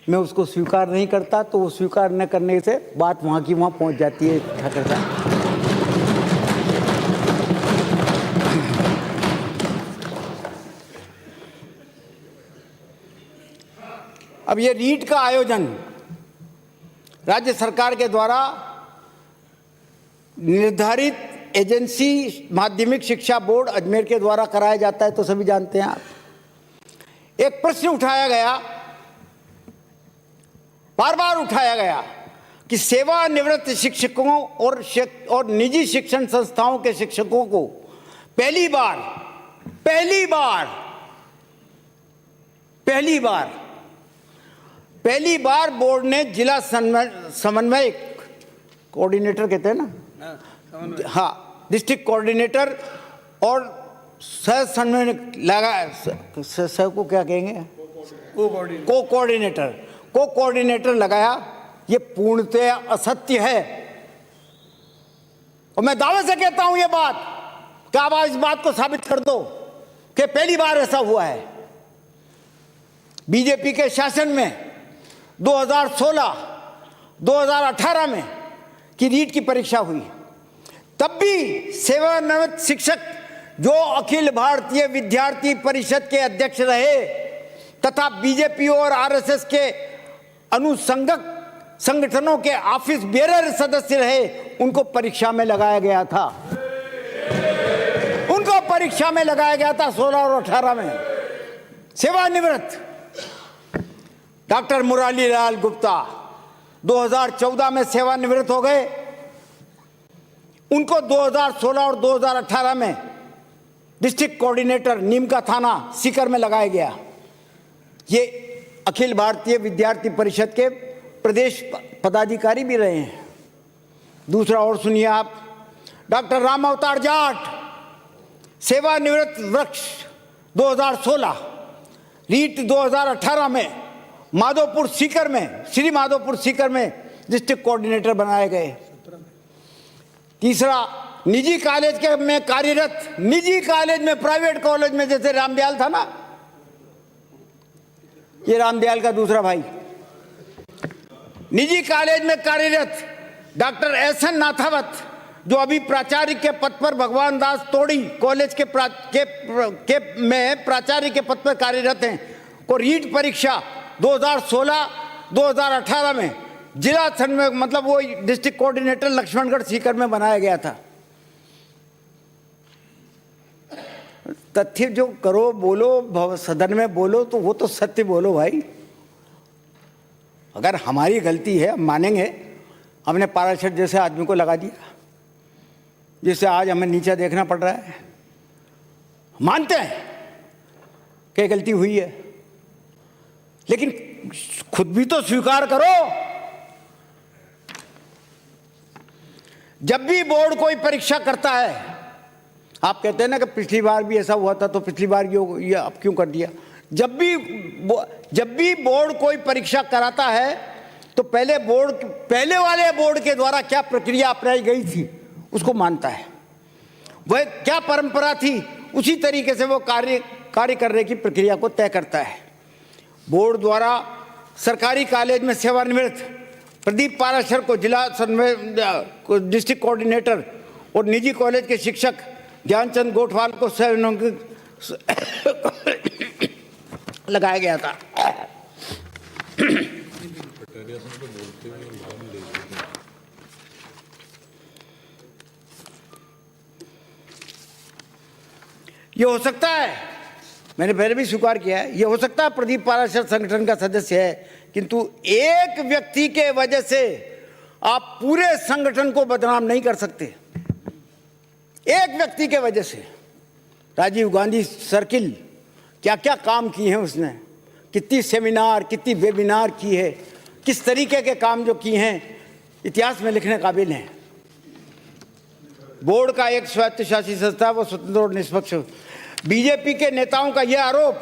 मैं उसको स्वीकार नहीं करता, तो वो स्वीकार न करने से बात वहाँ की वहाँ पहुँच जाती है ठाकर साहब। अब ये रीट का आयोजन राज्य सरकार के द्वारा निर्धारित एजेंसी माध्यमिक शिक्षा बोर्ड अजमेर के द्वारा कराया जाता है, तो सभी जानते हैं आप। एक प्रश्न उठाया गया, बार बार उठाया गया कि सेवानिवृत्त शिक्षकों और निजी शिक्षण संस्थाओं के शिक्षकों को पहली बार बोर्ड ने जिला समन्वय कोऑर्डिनेटर कहते हैं ना, हाँ, डिस्ट्रिक्ट कोऑर्डिनेटर और सह समन्वय लगा, सह को क्या कहेंगे, को कोऑर्डिनेटर लगाया। ये पूर्णतः असत्य है और मैं दावे से कहता हूं ये बात कि आप इस बात को साबित कर दो कि पहली बार ऐसा हुआ है। बीजेपी के शासन में 2016-2018 में की रीट की परीक्षा हुई, तब भी सेवानिवृत्त शिक्षक जो अखिल भारतीय विद्यार्थी परिषद के अध्यक्ष रहे तथा बीजेपी और आरएसएस के अनुसंगक संगठनों के ऑफिस बेरर सदस्य रहे, उनको परीक्षा में लगाया गया था। उनको परीक्षा में लगाया गया था 16 और 18 में। सेवानिवृत्त डॉक्टर मुरारी लाल गुप्ता 2014 में सेवानिवृत्त हो गए, उनको 2016 और 2018 में डिस्ट्रिक्ट कोऑर्डिनेटर नीमका थाना सीकर में लगाया गया। ये अखिल भारतीय विद्यार्थी परिषद के प्रदेश पदाधिकारी भी रहे हैं। दूसरा और सुनिए आप, डॉक्टर राम अवतार जाट सेवानिवृत्त वृक्ष 2016, रीट 2018 में माधोपुर सीकर में, श्री माधोपुर सीकर में डिस्ट्रिक्ट कोऑर्डिनेटर बनाए गए। तीसरा, निजी कॉलेज के में कार्यरत, निजी कॉलेज में, प्राइवेट कॉलेज में, जैसे रामदयाल था ना, ये रामदयाल का दूसरा भाई, निजी कॉलेज में कार्यरत डॉक्टर एसएन नाथावत, जो अभी प्राचार्य के पद पर भगवान दास तोड़ी कॉलेज में प्राचार्य के पद पर कार्यरत हैं, को रीट परीक्षा 2016-2018 में जिला समन्वय, मतलब वो डिस्ट्रिक्ट कोऑर्डिनेटर लक्ष्मणगढ़ सीकर में बनाया गया था। तथ्य जो करो बोलो, सदन में बोलो तो वो तो सत्य बोलो भाई। अगर हमारी गलती है हम मानेंगे, हमने पाराशर जैसे आदमी को लगा दिया जिससे आज हमें नीचे देखना पड़ रहा है, मानते हैं कि गलती हुई है, लेकिन खुद भी तो स्वीकार करो। जब भी बोर्ड कोई परीक्षा करता है, आप कहते हैं ना कि पिछली बार भी ऐसा हुआ था, तो पिछली बार ये अब क्यों कर दिया। जब भी बोर्ड कोई परीक्षा कराता है तो पहले वाले बोर्ड के द्वारा क्या प्रक्रिया अपनाई गई थी उसको मानता है, वह क्या परंपरा थी उसी तरीके से वो कार्य करने की प्रक्रिया को तय करता है। बोर्ड द्वारा सरकारी कॉलेज में सेवानिवृत्त प्रदीप पाराशर को जिला डिस्ट्रिक्ट कोऑर्डिनेटर और निजी कॉलेज के शिक्षक ज्ञानचंद गोठवाल को लगाया गया था। ये हो सकता है, मैंने पहले भी स्वीकार किया है, ये हो सकता है प्रदीप पाराशर संगठन का सदस्य है, किंतु एक व्यक्ति के वजह से आप पूरे संगठन को बदनाम नहीं कर सकते। एक व्यक्ति के वजह से राजीव गांधी सर्किल क्या क्या काम किए हैं उसने, कितनी सेमिनार, कितनी वेबिनार की है, किस तरीके के काम जो किए हैं इतिहास में लिखने काबिल हैं। बोर्ड का एक स्वायत्तशासी संस्था, वो स्वतंत्र और निष्पक्ष। बीजेपी के नेताओं का यह आरोप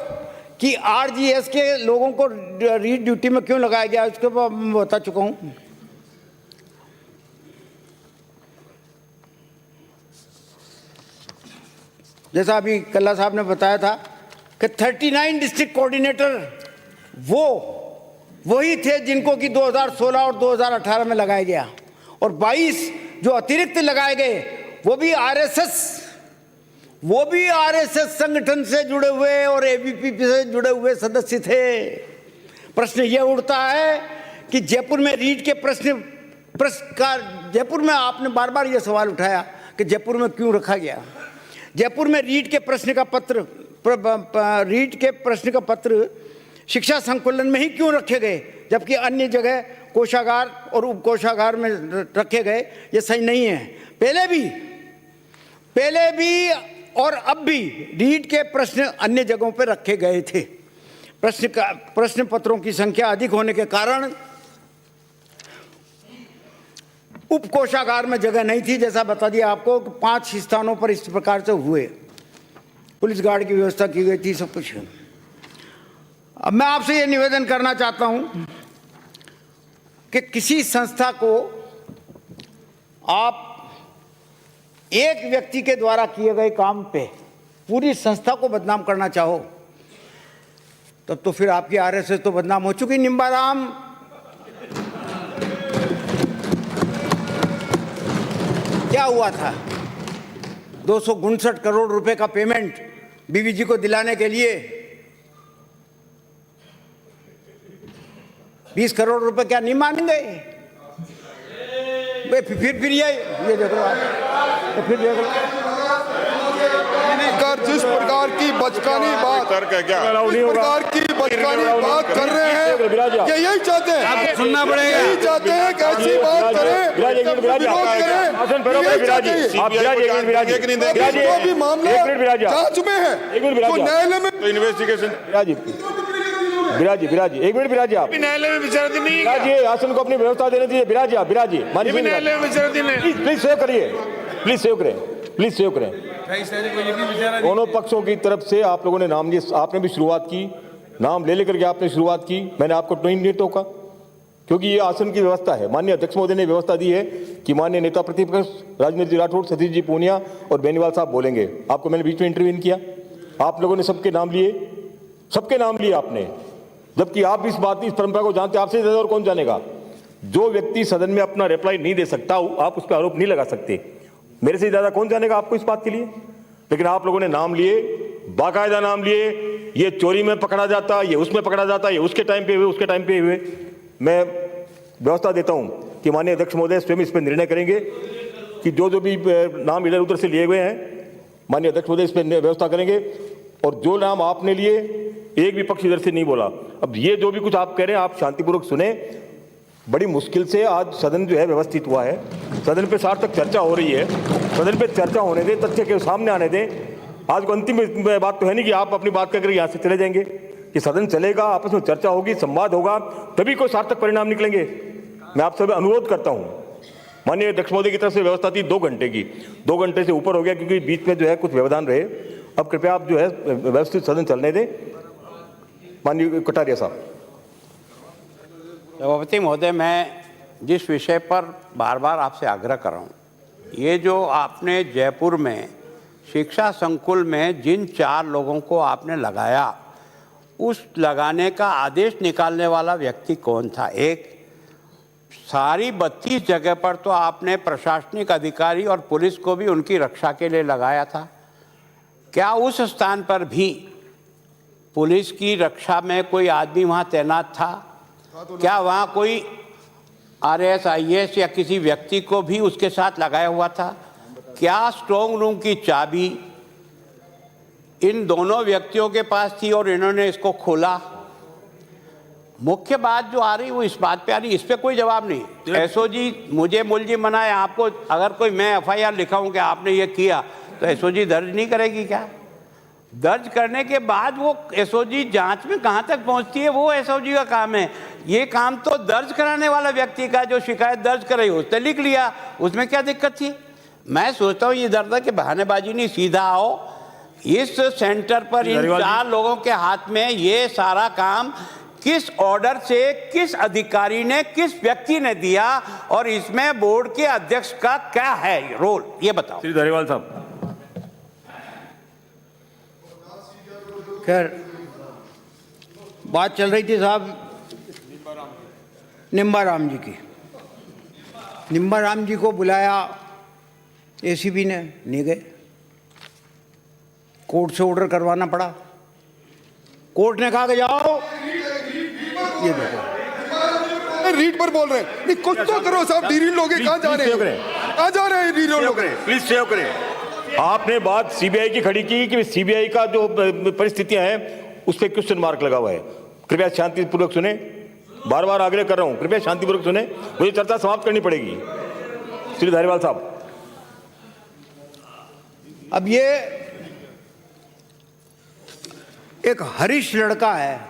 कि आरजीएस के लोगों को रीड ड्यूटी में क्यों लगाया गया, उसके बाद मैं बता चुका हूं। जैसा अभी कल्ला साहब ने बताया था कि 39 डिस्ट्रिक्ट कोऑर्डिनेटर वही थे जिनको कि 2016 और 2018 में लगाया गया, और 22 जो अतिरिक्त लगाए गए वो भी आरएसएस संगठन से जुड़े हुए और एबीवीपी से जुड़े हुए सदस्य थे। प्रश्न यह उठता है कि जयपुर में रीट के जयपुर में आपने बार बार यह सवाल उठाया कि जयपुर में क्यों रखा गया। जयपुर में रीट के प्रश्न का पत्र शिक्षा संकुलन में ही क्यों रखे गए, जबकि अन्य जगह कोषागार और उपकोषागार में रखे गए? ये सही नहीं है। पहले भी और अब भी रीट के प्रश्न अन्य जगहों पर रखे गए थे। प्रश्न पत्रों की संख्या अधिक होने के कारण उपकोषागार में जगह नहीं थी। जैसा बता दिया आपको कि 5 स्थानों पर इस प्रकार से हुए, पुलिस गार्ड की व्यवस्था की गई थी, सब कुछ। अब मैं आपसे ये निवेदन करना चाहता हूं कि किसी संस्था को आप एक व्यक्ति के द्वारा किए गए काम पे पूरी संस्था को बदनाम करना चाहो, तब तो फिर आपकी आरएसएस तो बदनाम हो चुकी। निम्बाराम क्या हुआ था? 259 करोड़ रुपए का पेमेंट बीवीजी को दिलाने के लिए 20 करोड़ रुपए क्या नहीं मान गए? फिर ये देख लो आप, तो फिर देख लो जिस प्रकार की बचकानी बात कर रहे हैं, यही चाहते हैं, सुनना पड़ेगा, यही चाहते हैं कि ऐसी बात करें, जो भी मामला जांच में है तो न्यायालय में इन्वेस्टिगेशन। बिराजी एक मिनट, बिराजी आप न्यायालय में विचाराधीन नहीं है। बिराजी आसन को अपनी व्यवस्था देनी चाहिए। बिराजी आप, बिराजी न्यायालय में विचाराधीन है। प्लीज सेव करिए, प्लीज सेव करें। दोनों पक्षों की तरफ से आप लोगों ने नाम लिए, आपने भी शुरुआत की, नाम ले लेकर के आपने शुरुआत की। मैंने आपको नहीं टोका, क्योंकि ये आसन की व्यवस्था है। माननीय अध्यक्ष महोदय ने व्यवस्था दी है कि माननीय नेता प्रतिपक्ष राजेंद्र जी राठौड़, सतीश जी पूनिया और बेनीवाल साहब बोलेंगे। आपको मैंने बीच में इंटरव्यू किया, आप लोगों ने सबके नाम लिए आपने, जबकि आप इस परंपरा को जानते, आपसे ज्यादा और कौन जानेगा। जो व्यक्ति सदन में अपना रिप्लाई नहीं दे सकता, आप उस पर आरोप नहीं लगा सकते। मेरे से ज्यादा कौन जानेगा आपको इस बात के लिए? लेकिन आप लोगों ने नाम लिए, बाकायदा नाम लिए। ये चोरी में पकड़ा जाता, ये उसमें पकड़ा जाता, ये उसके टाइम पे हुए, उसके टाइम पे हुए। मैं व्यवस्था देता हूं कि माननीय अध्यक्ष महोदय स्वयं इस पर निर्णय करेंगे कि जो भी नाम इधर उधर से लिए हुए हैं, माननीय अध्यक्ष महोदय इस पर व्यवस्था करेंगे। और जो नाम आपने लिए, एक भी पक्ष इधर से नहीं बोला। अब ये जो भी कुछ आप कह रहे हैं, आप शांतिपूर्वक सुने। बड़ी मुश्किल से आज सदन जो है व्यवस्थित हुआ है, सदन पे सार्थक चर्चा हो रही है। सदन पे चर्चा होने दें, तथ्य के सामने आने दें। आज को अंतिम बात तो है नहीं कि आप अपनी बात करके यहाँ से चले जाएंगे, कि सदन चलेगा, आपस में चर्चा होगी, संवाद होगा, तभी कोई सार्थक परिणाम निकलेंगे। मैं आप सब अनुरोध करता हूँ, माननीय अध्यक्ष महोदय की तरफ से व्यवस्था थी 2 घंटे की, 2 घंटे से ऊपर हो गया क्योंकि बीच में जो है कुछ व्यवधान रहे। अब कृपया आप जो है व्यवस्थित सदन चलने दें। माननीय कटारिया साहब। सभापति महोदय, मैं जिस विषय पर बार बार आपसे आग्रह कर रहा हूँ, ये जो आपने जयपुर में शिक्षा संकुल में जिन 4 लोगों को आपने लगाया, उस लगाने का आदेश निकालने वाला व्यक्ति कौन था? एक सारी 32 जगह पर तो आपने प्रशासनिक अधिकारी और पुलिस को भी उनकी रक्षा के लिए लगाया था। क्या उस स्थान पर भी पुलिस की रक्षा में कोई आदमी वहाँ तैनात था? क्या वहाँ कोई आरएएस, आईएएस या किसी व्यक्ति को भी उसके साथ लगाया हुआ था? क्या स्ट्रॉन्ग रूम की चाबी इन दोनों व्यक्तियों के पास थी और इन्होंने इसको खोला। मुख्य बात जो आ रही वो इस बात पे आ रही, इस पे कोई जवाब नहीं। एसओजी मुझे मुलजिम बनाए, आपको अगर कोई मैं एफआईआर लिखाऊं कि आपने ये किया तो एसओजी दर्ज नहीं करेगी क्या? दर्ज करने के बाद वो एसओजी जांच में कहां तक पहुंचती है वो एसओजी का काम है। ये काम तो दर्ज कराने वाला व्यक्ति का, जो शिकायत दर्ज करे उसने लिख लिया, उसमें क्या दिक्कत थी? मैं सोचता हूँ ये दर्द के बहानेबाजी नहीं, सीधा आओ इस सेंटर पर इन 4 लोगों के हाथ में ये सारा काम किस ऑर्डर से, किस अधिकारी ने, किस व्यक्ति ने दिया और इसमें बोर्ड के अध्यक्ष का क्या है रोल, ये बताओ। श्री धारीवाल साहब। खैर बात चल रही थी साहब निम्बाराम जी की। निम्बाराम जी को बुलाया एसीपी ने, नहीं गए। कोर्ट से ऑर्डर करवाना पड़ा, कोर्ट ने कहा कि जाओ। ये देखो रीड पर बोल रहे हैं, नहीं कुछ तो करो साहब। डी लोग कहाँ जा रहे हैं, कहाँ जा रहे हैं डी लोग? प्लीज सेव करें। आपने बात सीबीआई की खड़ी की कि सीबीआई का जो परिस्थितियां हैं उस पर क्वेश्चन मार्क लगा हुआ है। कृपया शांतिपूर्वक सुने, बार बार आग्रह कर रहा हूं, कृपया शांतिपूर्वक सुने, मुझे चर्चा समाप्त करनी पड़ेगी। श्री धारीवाल साहब। अब ये एक हरीश लड़का है,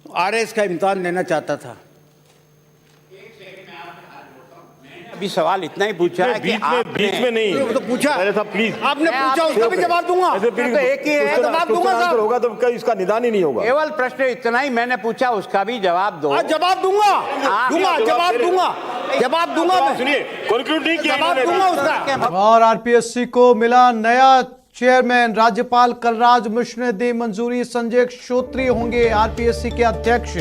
आरएस का इम्तिहान देना चाहता था। अभी सवाल इतना ही पूछा है कि बीच में नहीं तो पूछा साहब, प्लीज आपने पूछा, उसका भी जवाब दूंगा। तो एक ही है, जवाब दूंगा साहब। होगा तो इसका निदान ही नहीं होगा। केवल प्रश्न इतना ही मैंने पूछा, उसका भी जवाब दो। जवाब दूंगा, जवाब दूंगा मैं। सुनिए, कंक्लूड नहीं किया, जवाब दूंगा उसका। और आरपीएससी को मिला नया चेयरमैन, राज्यपाल कलराज मिश्र ने दी मंजूरी। संजय क्षोत्रिय होंगे आरपीएससी के अध्यक्ष।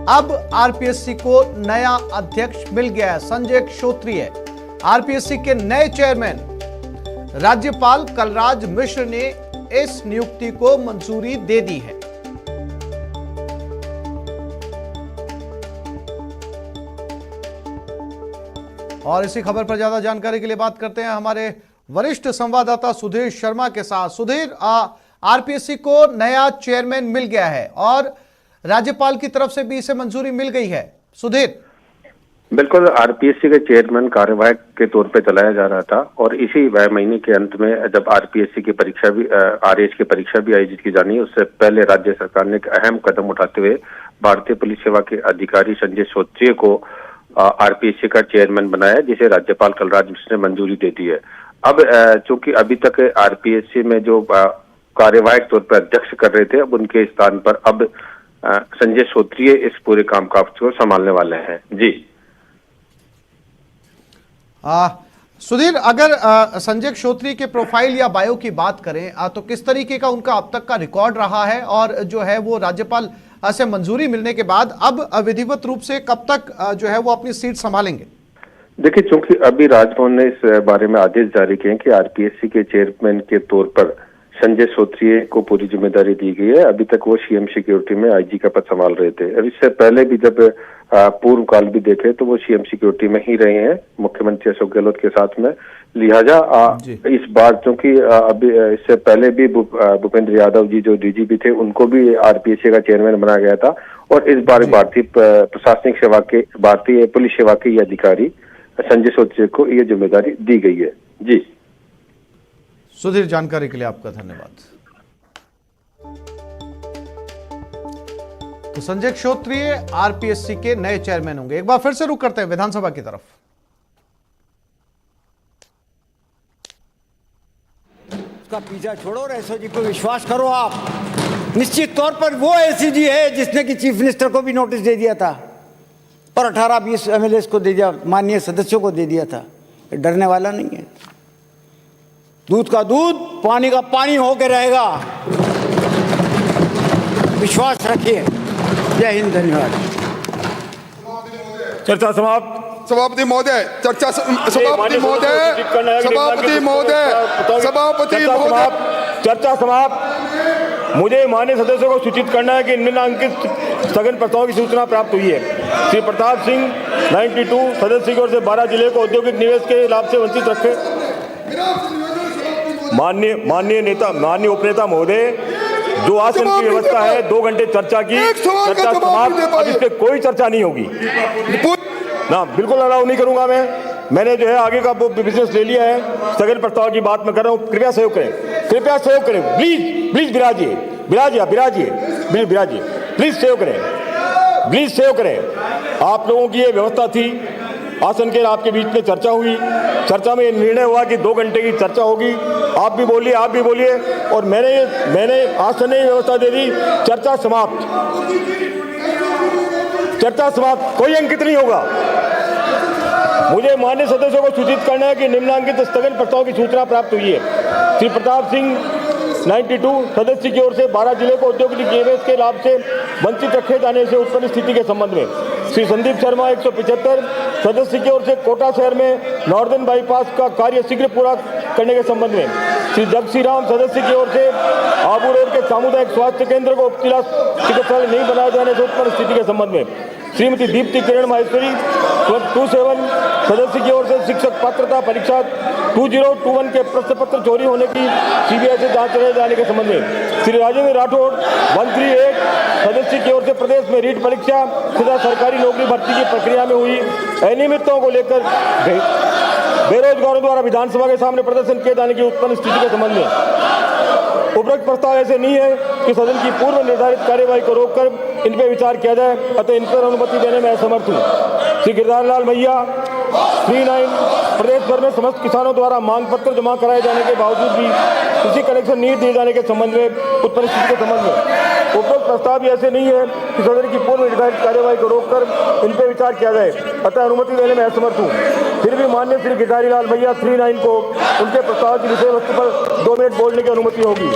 अब आरपीएससी को नया अध्यक्ष मिल गया है, संजय क्षोत्रिय आरपीएससी के नए चेयरमैन। राज्यपाल कलराज मिश्र ने इस नियुक्ति को मंजूरी दे दी है। और इसी खबर पर ज्यादा जानकारी के लिए बात करते हैं हमारे वरिष्ठ संवाददाता सुधीर शर्मा के साथ। सुधीर, आरपीएससी को नया चेयरमैन मिल गया है और राज्यपाल की तरफ से भी इसे मंजूरी मिल गई है। सुधीर। बिल्कुल, आरपीएससी के चेयरमैन कार्यवाहक के तौर पे चलाया जा रहा था और इसी महीने के अंत में जब आरपीएससी की परीक्षा भी आरएच की परीक्षा भी आयोजित की जानी है, उससे पहले राज्य सरकार ने एक अहम कदम उठाते हुए भारतीय पुलिस सेवा के अधिकारी संजय क्षोत्रिय को आरपीएससी का चेयरमैन बनाया, जिसे राज्यपाल कलराज मिश्र ने मंजूरी दे दी है। अब चूंकि अभी तक आरपीएससी में जो कार्यवाहक तौर पर अध्यक्ष कर रहे थे, अब उनके स्थान पर अब संजय क्षोत्रिय इस पूरे कामकाज को संभालने वाले हैं। जी सुधीर, अगर संजय क्षोत्रिय के प्रोफाइल या बायो की बात करें तो किस तरीके का उनका अब तक का रिकॉर्ड रहा है और जो है वो राज्यपाल से मंजूरी मिलने के बाद अब विधिवत रूप से कब तक जो है वो अपनी सीट संभालेंगे? देखिए, चूंकि अभी राजभवन ने इस बारे में आदेश जारी किए हैं कि आरपीएससी के चेयरमैन के तौर पर संजय क्षोत्रिय को पूरी जिम्मेदारी दी गई है। अभी तक वो सीएम सिक्योरिटी में आईजी का पद संभाल रहे थे। अब इससे पहले भी जब पूर्व काल भी देखे तो वो सीएम सिक्योरिटी में ही रहे हैं मुख्यमंत्री अशोक गहलोत के साथ में। लिहाजा इस बार चूंकि अभी इससे पहले भी भूपेंद्र यादव जी जो डीजीपी थे, उनको भी आरपीएससी का चेयरमैन बनाया गया था और इस बार भारतीय प्रशासनिक सेवा के, भारतीय पुलिस सेवा के ये अधिकारी संजय क्षोत्रिय को ये जिम्मेदारी दी गई है। जी सुधीर, जानकारी के लिए आपका धन्यवाद। तो संजय क्षोत्रिय आरपीएससी के नए चेयरमैन होंगे। एक बार फिर से रुक करते हैं विधानसभा की तरफ। उसका पीछा छोड़ो और एसओजी को विश्वास करो। आप निश्चित तौर पर वो एसीजी है जिसने कि चीफ मिनिस्टर को भी नोटिस दे दिया था और 18-20 एमएलए को दे दिया, माननीय सदस्यों को दे दिया था। डरने वाला नहीं है। दूध का दूध, पानी का पानी होकर रहेगा, विश्वास रखिए। जय हिंद, धन्यवाद। चर्चा समाप्त। सभापति महोदय, चर्चा सभापति महोदय, सभापति महोदय, सभापति महोदय, चर्चा समाप्त। मुझे माननीय सदस्यों को सूचित करना है कि निम्नलिखित स्थगन प्रस्तावों की सूचना प्राप्त हुई है। श्री प्रताप सिंह 92 सदस्य की ओर से 12 जिले को औद्योगिक निवेश के लाभ से वंचित रखे। माननीय उपनेता महोदय, जो आसन की व्यवस्था है 2 घंटे चर्चा की, चर्चा समाप्त। अब इस पे कोई चर्चा नहीं होगी ना, बिल्कुल अलाउ नहीं करूंगा मैंने जो है आगे का बिजनेस ले लिया है। स्थगन प्रस्ताव की बात मैं कर रहा हूं, कृपया सहयोग करें, प्लीज बिराजिए, प्लीज सहयोग करें। आप लोगों की ये व्यवस्था थी, आसन के आपके बीच में चर्चा हुई, चर्चा में निर्णय हुआ कि 2 घंटे की चर्चा होगी। आप भी बोलिए और मैंने आसन ने व्यवस्था दे दी, चर्चा समाप्त, कोई अंकित नहीं होगा। मुझे माननीय सदस्यों को सूचित करना है कि निम्नांकित स्थगन प्रस्ताव की सूचना प्राप्त हुई है। श्री प्रताप सिंह 92 सदस्य की ओर से 12 जिले को औद्योगिक निवेश के लाभ से वंचित रखे जाने से उत्पन्न स्थिति के संबंध में। श्री संदीप शर्मा 175 सदस्य की ओर से कोटा शहर में नॉर्दर्न बाईपास का कार्य शीघ्र पूरा करने के संबंध में। श्री जगसी राम सदस्य की ओर से आबू रोड के सामुदायिक स्वास्थ्य केंद्र को उप जिला चिकित्सालय नहीं बनाए जाने से उत्पन्न स्थिति के संबंध में। श्रीमती दीप्ति किरण माहेश्वरी 27 सदस्य की ओर से शिक्षक पात्रता परीक्षा 2021 के प्रश्न पत्र चोरी होने की सीबीआई से जांच कराए जाने के संबंध में। श्री राजेंद्र राठौड़ 138 सदस्य की ओर से प्रदेश में रीट परीक्षा तथा सरकारी नौकरी भर्ती की प्रक्रिया में हुई अनियमितताओं को लेकर बेरोजगारों द्वारा विधानसभा के सामने प्रदर्शन किए जाने की उत्पन्न स्थिति के संबंध में। उपरोक्त प्रस्ताव ऐसे नहीं है कि सदन की पूर्व निर्धारित कार्यवाही को रोककर इन पर विचार किया जाए, अतः इन पर अनुमति देने में असमर्थ हूँ। श्री गिरधार लाल मैया 39 प्रदेश भर में समस्त किसानों द्वारा मांग पत्र जमा कराए जाने के बावजूद भी कृषि कनेक्शन नहीं दिए जाने के संबंध में उत्पन्न स्थिति के संबंध में। उपरोक्त प्रस्ताव भी ऐसे नहीं है कि सदन की पूर्व निर्धारित कार्यवाही को रोककर इन पर विचार किया जाए, अतः अनुमति देने में असमर्थ हूँ। फिर भी माननीय श्री गिरधारी लाल मैया 39 को उनके प्रस्ताव की विषय वस्तु पर 2 मिनट बोलने की अनुमति होगी।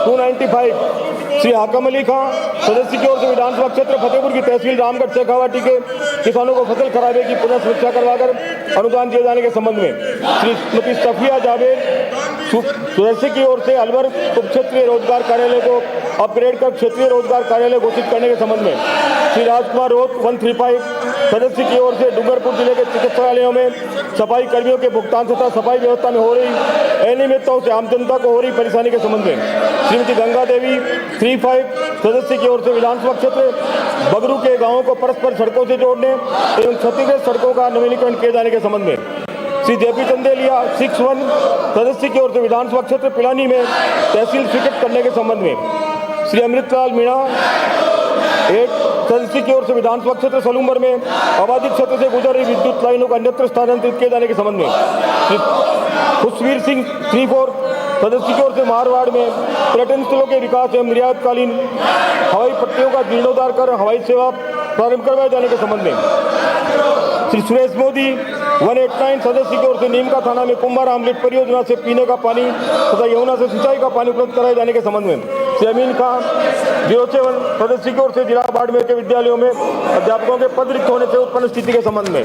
295 श्री हाकम अली खां सदस्य की ओर से विधानसभा क्षेत्र फतेहपुर की तहसील रामगढ़ शेखावाटी के किसानों को फसल खराबे की पुनः समीक्षा करवाकर अनुदान दिए जाने के संबंध में। श्रीमती सफिया जावेद सदस्य की ओर से अलवर उप क्षेत्रीय रोजगार कार्यालय को अपग्रेड कर क्षेत्रीय रोजगार कार्यालय घोषित करने के संबंध में। श्री राजकुमार रोत 135 सदस्य की ओर से डूंगरपुर जिले के चिकित्सालयों में सफाई कर्मियों के भुगतान तथा सफाई व्यवस्था में हो रही अनियमितताओं से आम जनता को हो रही परेशानी के संबंध में। श्रीमती गंगा देवी 35 सदस्य की ओर से विधानसभा क्षेत्र बगरू के गांवों को परस्पर सड़कों से जोड़ने एवं क्षतिग्रस्त सड़कों का नवीनीकरण किए जाने के संबंध में। श्री जेपी चंदेलिया 61 सदस्य की ओर से विधानसभा क्षेत्र पिलानी में तहसील स्वीकृत करने के संबंध में। श्री अमृतलाल मीणा 8 सदस्य की ओर से विधानसभा क्षेत्र सलूम्बर में आबादी क्षेत्र से गुजर रही विद्युत लाइनों का अन्यत्र स्थानांतरित किए जाने के संबंध में। श्री खुशवीर सिंह 34 सदस्य की ओर से मारवाड़ में पर्यटन स्थलों के विकास एवं निर्यातकालीन हवाई पट्टियों का जीर्णोद्धार कर हवाई सेवा प्रारंभ करवाए जाने के संबंध में। श्री सुरेश मोदी 189 सदस्य की ओर से नीमका थाना में कुंभाराम लिफ्ट परियोजना से पीने का पानी तथा यमुना से सिंचाई का पानी उपलब्ध कराए जाने के संबंध में। श्री अमीन खान 07 सदस्य की ओर से जिला बाड़मेर के विद्यालयों में अध्यापकों के पद रिक्त होने से उत्पन्न स्थिति के संबंध में।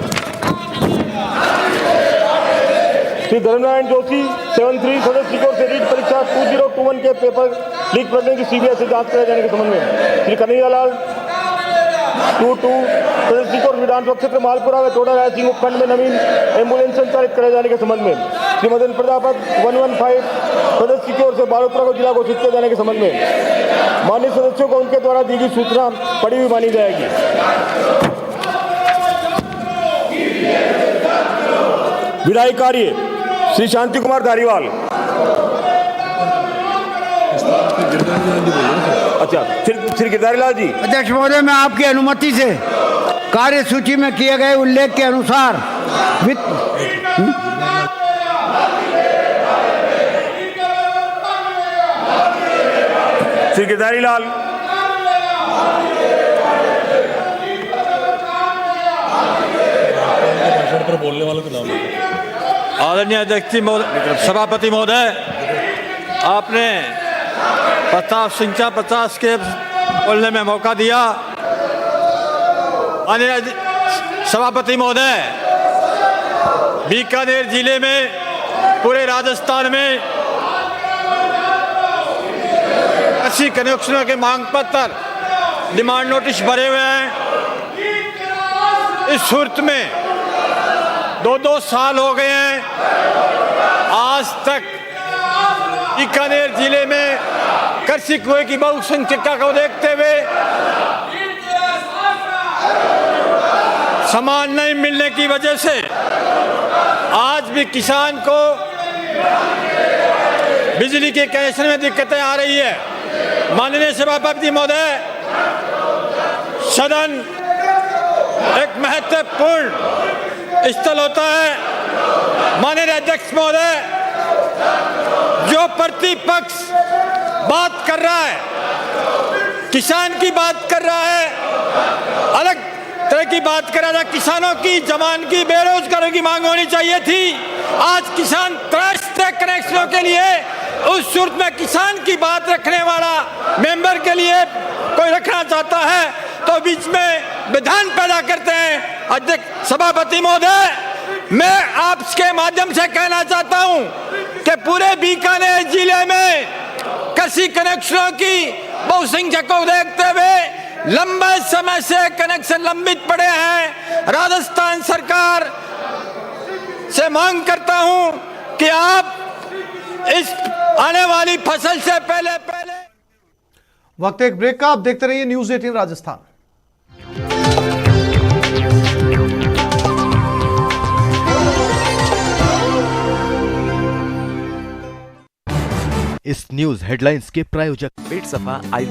श्री धर्मनारायण जोशी 73 सदस्य की ओर से रीट परीक्षा 2021 के पेपर लीक करने की सीबीआई से जांच कराए जाने के संबंध में। श्री कन्हैयालाल 22 सदस्य की ओर विधानसभा क्षेत्र मालपुरा में टोडा राय सिंह उपखंड में नवीन एम्बुलेंस संचालित कराए जाने के संबंध में। श्री मदन प्रजापत 115 सदस्य की ओर से बालोतरा को जिला घोषित किए जाने के संबंध में। माननीय सदस्यों को उनके द्वारा दी गई सूचना पढ़ी हुई मानी जाएगी। विधायी कार्य श्री शांति कुमार धारीवाल। अच्छा, श्री गिरधारी लाल जी। अध्यक्ष महोदय, मैं आपकी अनुमति से कार्य सूची में किए गए उल्लेख के अनुसार श्री गिरधारी लाल। बोलने वालों के नाम आदरणीय अध्यक्ष सभापति महोदय, आपने प्रस्ताव संख्या 50 के बोलने में मौका दिया। माननीय सभापति महोदय, बीकानेर जिले में पूरे राजस्थान में कृषि कनेक्शनों के मांग पत्र डिमांड नोटिस भरे हुए हैं। इस सूरत में 2-2 साल हो गए हैं, आज तक बीकानेर जिले में कृषि कुएं की बहुसंख्यता को देखते हुए सामान नहीं मिलने की वजह से आज भी किसान को बिजली के कनेक्शन में दिक्कतें आ रही है। माननीय सभापति महोदय, सदन एक महत्वपूर्ण स्थल होता है। माननीय अध्यक्ष महोदय, जो प्रतिपक्ष बात कर रहा है, किसान की बात कर रहा है, अलग तरह की बात कर रहा था, किसानों की जवान की बेरोजगारों की मांग होनी चाहिए थी। आज किसान त्रस्त कनेक्शनों के लिए उस सूरत में किसान की बात रखने वाला मेंबर के लिए कोई रखना चाहता है तो बीच में विधान पैदा करते हैं। अध्यक्ष सभापति महोदय, मैं आपके माध्यम से कहना चाहता हूं कि पूरे बीकानेर जिले में कृषि कनेक्शनों की बहुसंख्या को देखते हुए लंबे समय से कनेक्शन लंबित पड़े हैं। राजस्थान सरकार से मांग करता हूं कि आप इस आने वाली फसल से पहले वक्त एक ब्रेक का। आप देखते रहिए न्यूज़ 18 राजस्थान। इस न्यूज हेडलाइंस के प्रायोजक पेट सफा आयुर्वेद